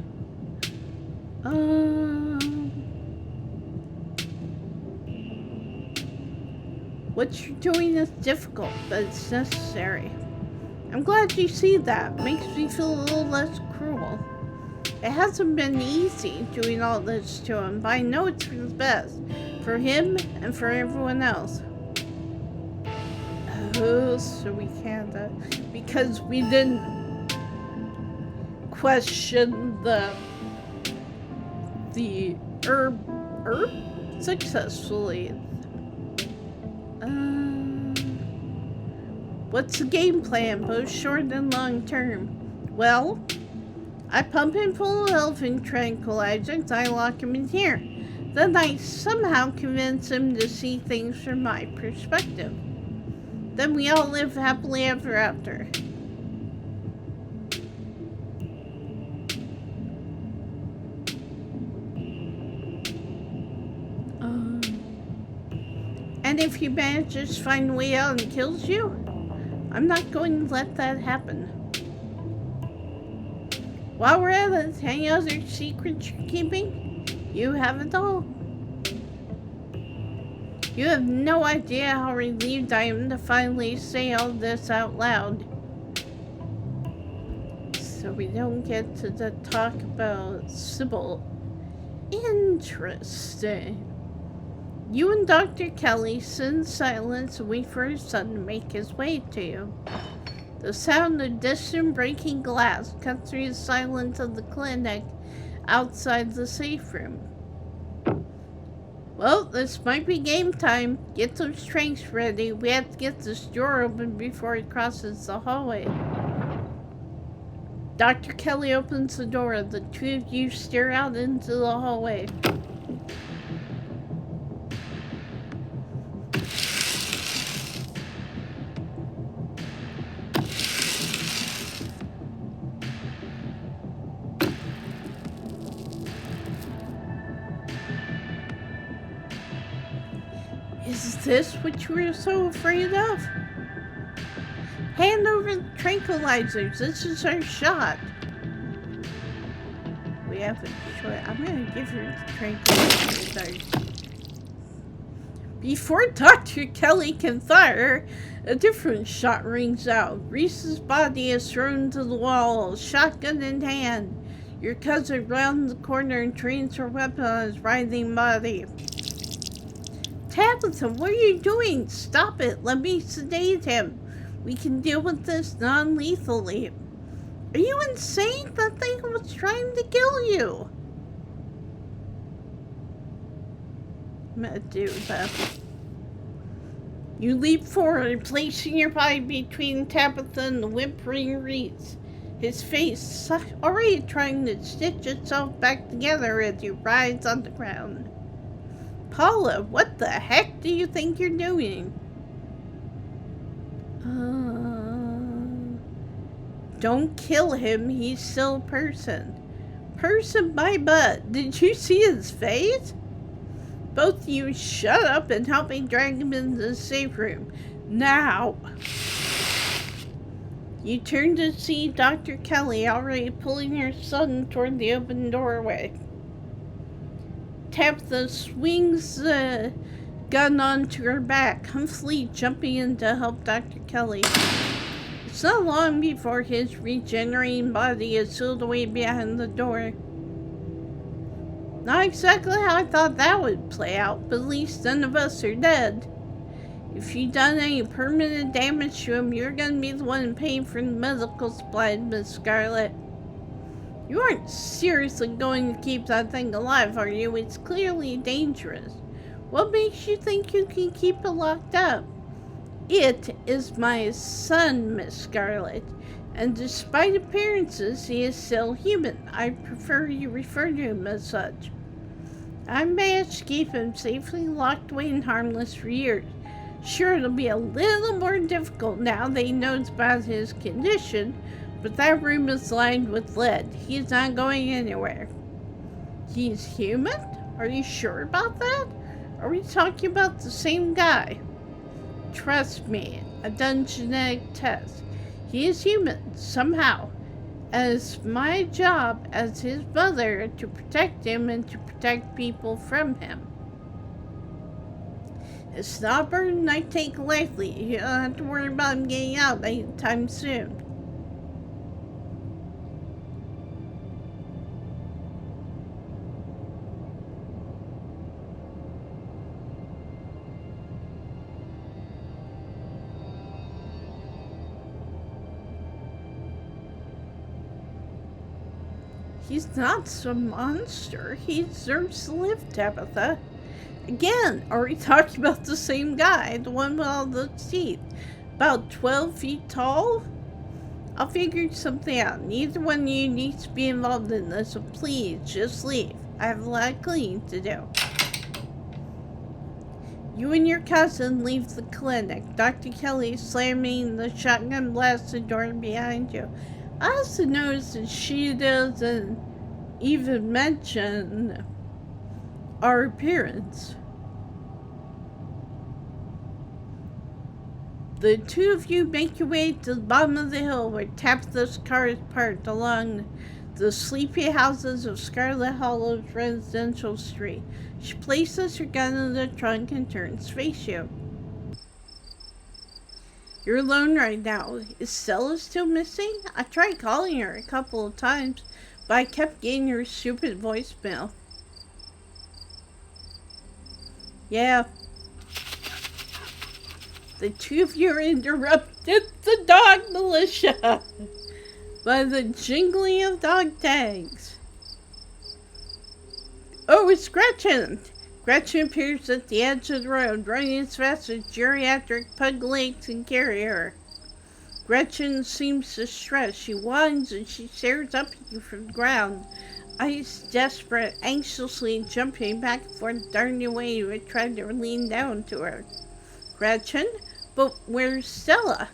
What you're doing is difficult, but it's necessary. I'm glad you see that. Makes me feel a little less cruel. It hasn't been easy doing all this to him, but I know it's for the best. For him and for everyone else. Oh, so we can't, because we didn't question the herb successfully. What's the game plan, both short and long term? Well, I pump him full of elephant tranquilizers, I lock him in here. Then I somehow convince him to see things from my perspective. Then we all live happily ever after. And if he manages to find a way out and kills you, I'm not going to let that happen. While we're at it, any other secrets you're keeping? You have it all. You have no idea how relieved I am to finally say all this out loud. So we don't get to talk about Sybil. Interesting. You and Dr. Kelly sit in silence and wait for his son to make his way to you. The sound of distant breaking glass cuts through the silence of the clinic outside the safe room. Well, this might be game time. Get those drinks ready. We have to get this door open before he crosses the hallway. Dr. Kelly opens the door. The two of you stare out into the hallway. Is this what you were so afraid of? Hand over the tranquilizers. This is our shot. We have a choice. I'm going to give her the tranquilizers. Before Dr. Kelly can fire, a different shot rings out. Reese's body is thrown to the wall, shotgun in hand. Your cousin rounds the corner and trains her weapon on his writhing body. Tabitha, what are you doing? Stop it. Let me sedate him. We can deal with this non-lethally. Are you insane? That thing was trying to kill you. I'm gonna do that. You leap forward, placing your body between Tabitha and the whimpering Reese. His face already trying to stitch itself back together as you rise on the ground. Paula, what the heck do you think you're doing? Don't kill him, he's still a person. Person my butt, did you see his face? Both of you shut up and help me drag him into the safe room. Now! You turn to see Dr. Kelly already pulling her son toward the open doorway. Tabitha swings the gun onto her back, Humphrey jumping in to help Dr. Kelly. It's not long before his regenerating body is sealed away behind the door. Not exactly how I thought that would play out, but at least none of us are dead. If you've done any permanent damage to him, you're gonna be the one paying for the medical supplies, Miss Scarlet. You aren't seriously going to keep that thing alive, are you? It's clearly dangerous. What makes you think you can keep it locked up? It is my son, Miss Scarlet, and despite appearances, he is still human. I prefer you refer to him as such. I managed to keep him safely locked away and harmless for years. Sure, it'll be a little more difficult now that he knows about his condition, but that room is lined with lead. He's not going anywhere. He's human? Are you sure about that? Are we talking about the same guy? Trust me, I've done genetic tests. He is human, somehow. And it's my job as his mother to protect him and to protect people from him. It's not a burden I take lightly. You don't have to worry about him getting out anytime soon. He's not some monster. He deserves to live, Tabitha. Again, are we talking about the same guy? The one with all the teeth? About 12 feet tall? I'll figure something out. Neither one of you needs to be involved in this, so please, just leave. I have a lot of cleaning to do. You and your cousin leave the clinic. Dr. Kelly slamming the shotgun blasted door behind you. I also noticed that she doesn't even mention our appearance. The two of you make your way to the bottom of the hill where Tabitha's car is parked along the sleepy houses of Scarlet Hollow's residential street. She places her gun in the trunk and turns to face you. You're alone right now. Is Stella still missing? I tried calling her a couple of times, but I kept getting her stupid voicemail. Yeah. The two of you are interrupted, the dog militia, by the jingling of dog tags. Oh, it's Gretchen! Gretchen appears at the edge of the road, running as fast as geriatric pug legs can carry her. Gretchen seems distressed. She whines and she stares up at you from the ground, eyes desperate, anxiously jumping back and forth, darting away to try to lean down to her. Gretchen? But where's Stella?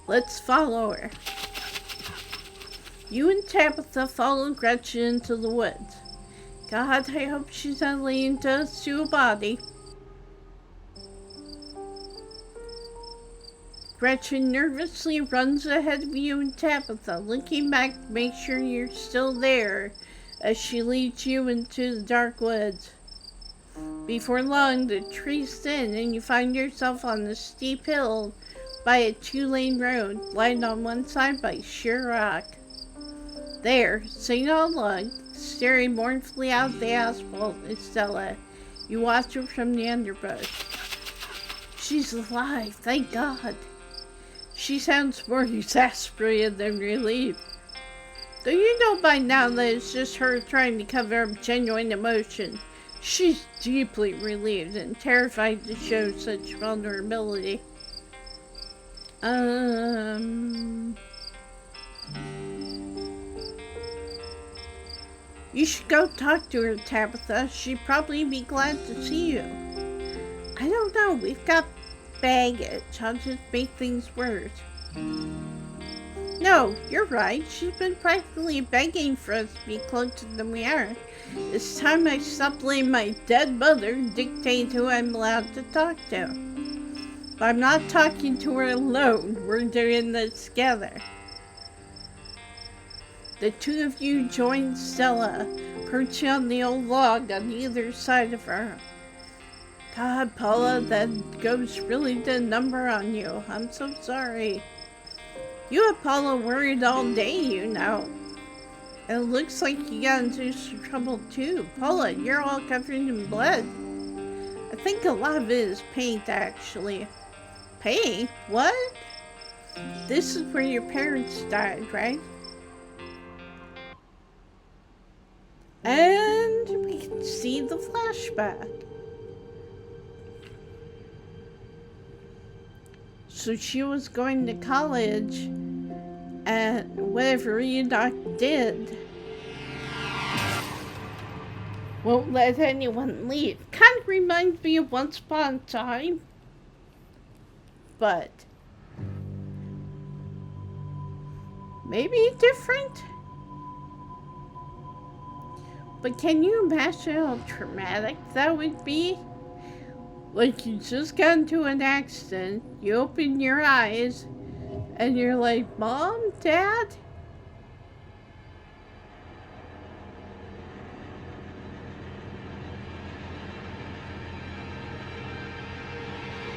Let's follow her. You and Tabitha follow Gretchen into the woods. God, I hope she's not laying dust to a body. Gretchen nervously runs ahead of you and Tabitha, looking back to make sure you're still there as she leads you into the dark woods. Before long, the trees thin and you find yourself on a steep hill by a 2-lane road, lined on one side by sheer rock. There, sitting all alone, staring mournfully out at the asphalt, is Stella. You watch her from the underbrush. She's alive, thank God. She sounds more exasperated than relieved. Though you know by now that it's just her trying to cover up genuine emotion, she's deeply relieved and terrified to show such vulnerability. You should go talk to her, Tabitha. She'd probably be glad to see you. I don't know. We've got baggage. I'll just make things worse. No, you're right. She's been practically begging for us to be closer than we are. It's time I stopped letting my dead mother dictate who I'm allowed to talk to. But I'm not talking to her alone. We're doing this together. The two of you join Stella, perching on the old log on either side of her. God, Paula, that ghost really did a number on you. I'm so sorry. You had Paula worried all day, you know. And it looks like you got into some trouble too. Paula, you're all covered in blood. I think a lot of it is paint, actually. Paint? What? This is where your parents died, right? And we can see the flashback. So she was going to college, and whatever Enoch did won't let anyone leave. Kind of reminds me of Once Upon a Time, but maybe different. But can you imagine how traumatic that would be? Like, you just got into an accident, you open your eyes, and you're like, Mom, Dad?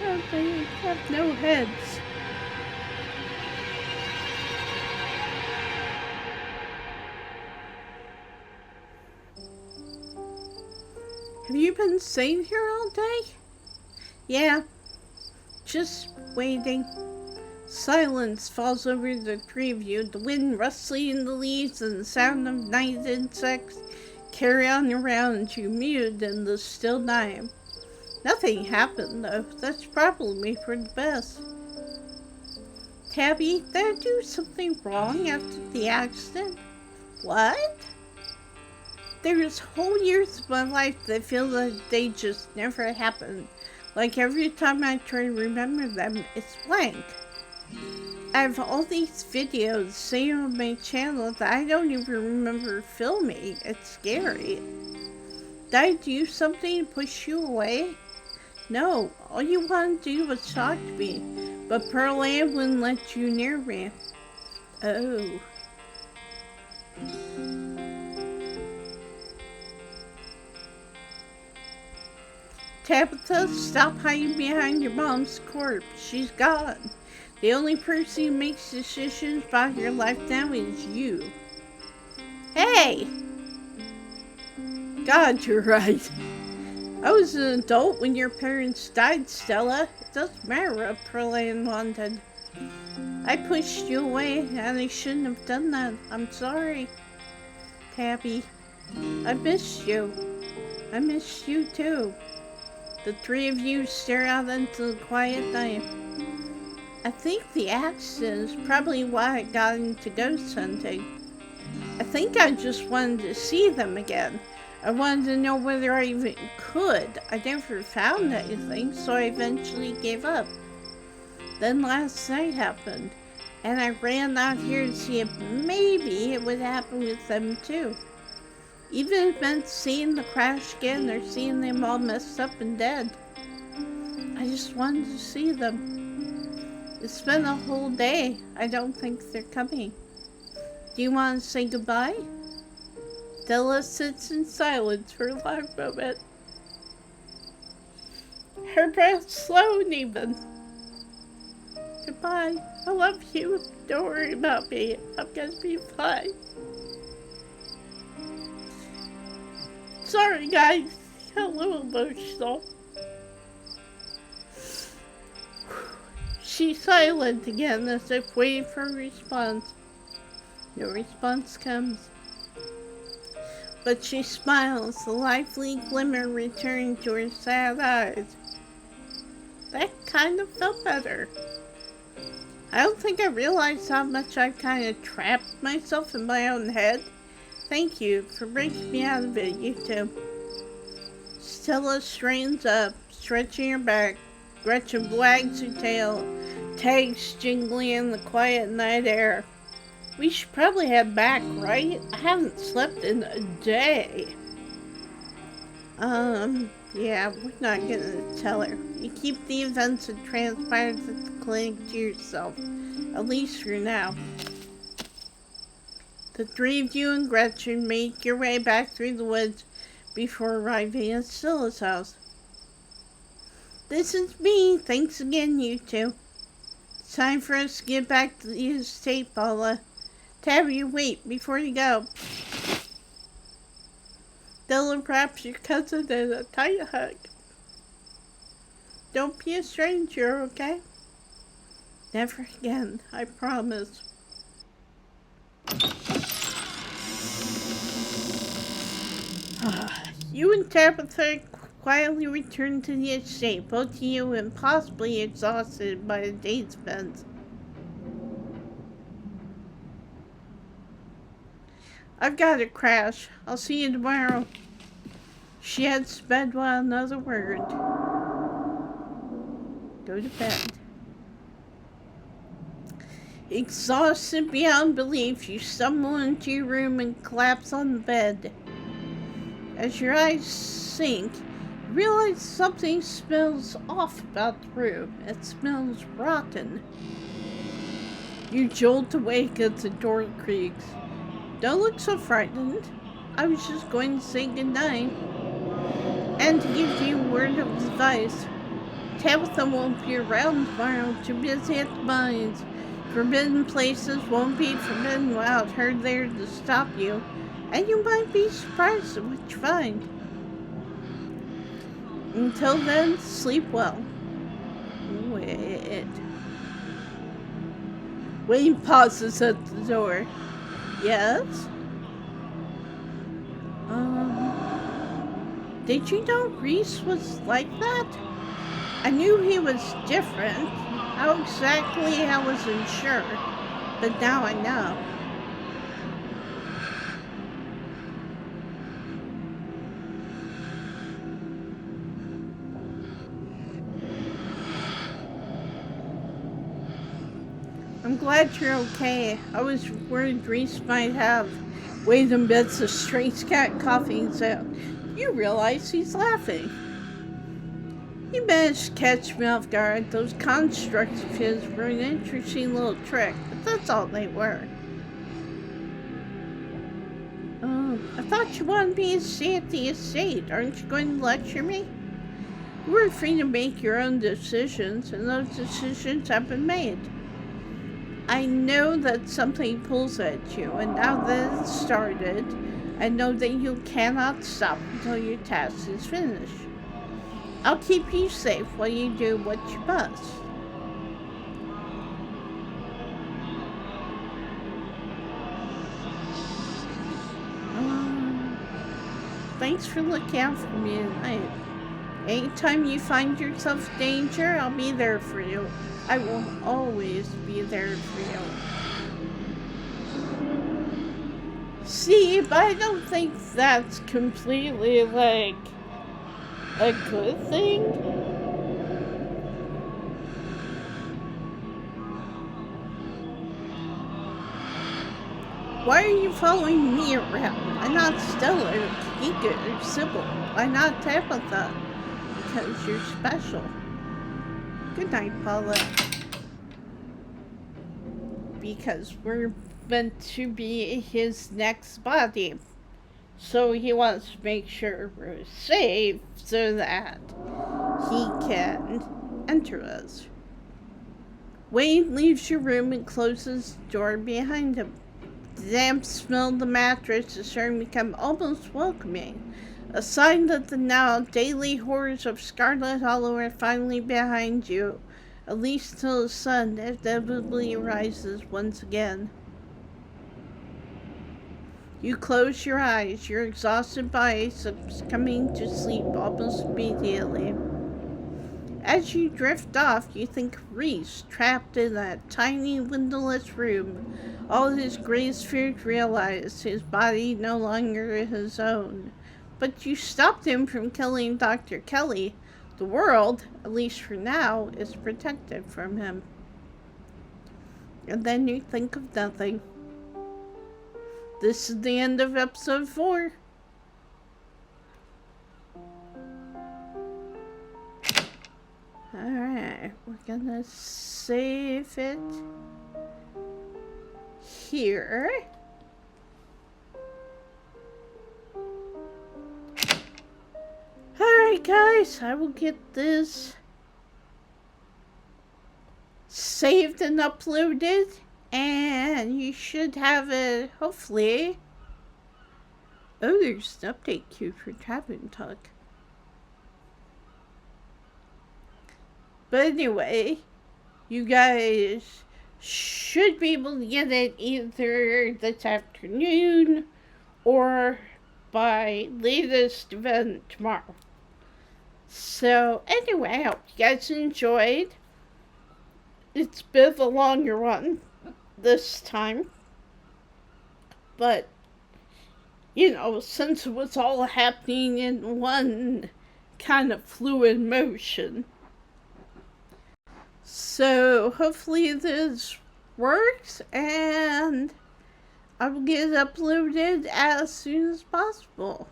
Oh, they have no heads. Have you been sitting here all day? Yeah, just waiting. Silence falls over the three of you, the wind rustling in the leaves and the sound of night insects carry on around you, muted in the still night. Nothing happened, though. That's probably for the best. Tabby, did I do something wrong after the accident? What? There's whole years of my life that feel like they just never happened. Like every time I try to remember them, it's blank. I have all these videos saved on my channel that I don't even remember filming. It's scary. Did I do something to push you away? No, all you wanted to do was talk to me, but Pearl Ann wouldn't let you near me. Oh. Tabitha, stop hiding behind your mom's corpse. She's gone. The only person who makes decisions about your life now is you. Hey! God, you're right. I was an adult when your parents died, Stella. It doesn't matter what Pearl Ann wanted. I pushed you away, and I shouldn't have done that. I'm sorry. Tabby, I missed you. I missed you too. The three of you stare out into the quiet night. I think the accident is probably why I got into ghost hunting. I think I just wanted to see them again. I wanted to know whether I even could. I never found anything, so I eventually gave up. Then last night happened, and I ran out here to see if maybe it would happen with them too. Even if it meant seeing the crash again or seeing them all messed up and dead. I just wanted to see them. It's been a whole day. I don't think they're coming. Do you want to say goodbye? Stella sits in silence for a long moment. Her breath slow and even. Goodbye. I love you. Don't worry about me. I'm gonna be fine. Sorry, guys. A little emotional. She's silent again, as if waiting for a response. No response comes. But she smiles, the lively glimmer returning to her sad eyes. That kind of felt better. I don't think I realized how much I kind of trapped myself in my own head. Thank you for breaking me out of it, you two. Stella straightens up, stretching her back. Gretchen wags her tail, tags jingling in the quiet night air. We should probably head back, right? I haven't slept in a day. Yeah, we're not gonna tell her. You keep the events that transpired at the clinic to yourself, at least for now. The three of you and Gretchen make your way back through the woods before arriving at Stella's house. This is me. Thanks again, you two. It's time for us to get back to the estate, Paula. Tabby, wait before you go. Dylan wraps your cousin in a tight hug. Don't be a stranger, okay? Never again, I promise. You and Tabitha quietly return to the estate, both of you impossibly exhausted by the day's events. I've got to crash. I'll see you tomorrow. She had sped without another word. Go to bed. Exhausted beyond belief, you stumble into your room and collapse on the bed. As your eyes sink, you realize something smells off about the room. It smells rotten. You jolt awake as the door creaks. Don't look so frightened. I was just going to say goodnight. And to give you a word of advice, Tabitha won't be around tomorrow. Too busy at the mines. Forbidden places won't be forbidden without her there to stop you. And you might be surprised at what you find. Until then, sleep well. Wayne pauses at the door. Yes? Did you know Reese was like that? I knew he was different. How exactly, I wasn't sure. But now I know. I'm glad you're okay. I was worried Reese might have. Wade embeds a strange cat coughing sound. You realize he's laughing. He managed to catch me off guard. Those constructs of his were an interesting little trick, but that's all they were. I thought you wanted me to stay at the estate. Aren't you going to lecture me? You were free to make your own decisions, and those decisions have been made. I know that something pulls at you, and now that it's started, I know that you cannot stop until your task is finished. I'll keep you safe while you do what you must. Thanks for looking out for me tonight. Anytime you find yourself in danger, I'll be there for you. I will always be there for you. See, but I don't think that's completely, like, a good thing. Why are you following me around? I'm not Stella or Kika or Sybil. I'm not Tabitha. Because you're special. Good night, Paula. Because we're meant to be his next body. So he wants to make sure we're safe so that he can enter us. Wayne leaves your room and closes the door behind him. The damp smell of the mattress is starting to become almost welcoming. A sign that the now daily horrors of Scarlet Hollow are finally behind you, at least till the sun inevitably rises once again. You close your eyes, your exhausted body succumbing to sleep almost immediately. As you drift off, you think of Reese, trapped in that tiny, windowless room. All his greatest fears realized, his body no longer his own. But you stopped him from killing Dr. Kelly. The world, at least for now, is protected from him. And then you think of nothing. This is the end of episode 4. Alright, we're gonna save it here. Alright guys, I will get this saved and uploaded, and you should have it, hopefully. Oh, there's an update queue for Tavern Talk. But anyway, you guys should be able to get it either this afternoon or by latest event tomorrow. So anyway, I hope you guys enjoyed. It's a bit of a longer one this time. But, since it was all happening in one kind of fluid motion. So hopefully this works, and I will get it uploaded as soon as possible.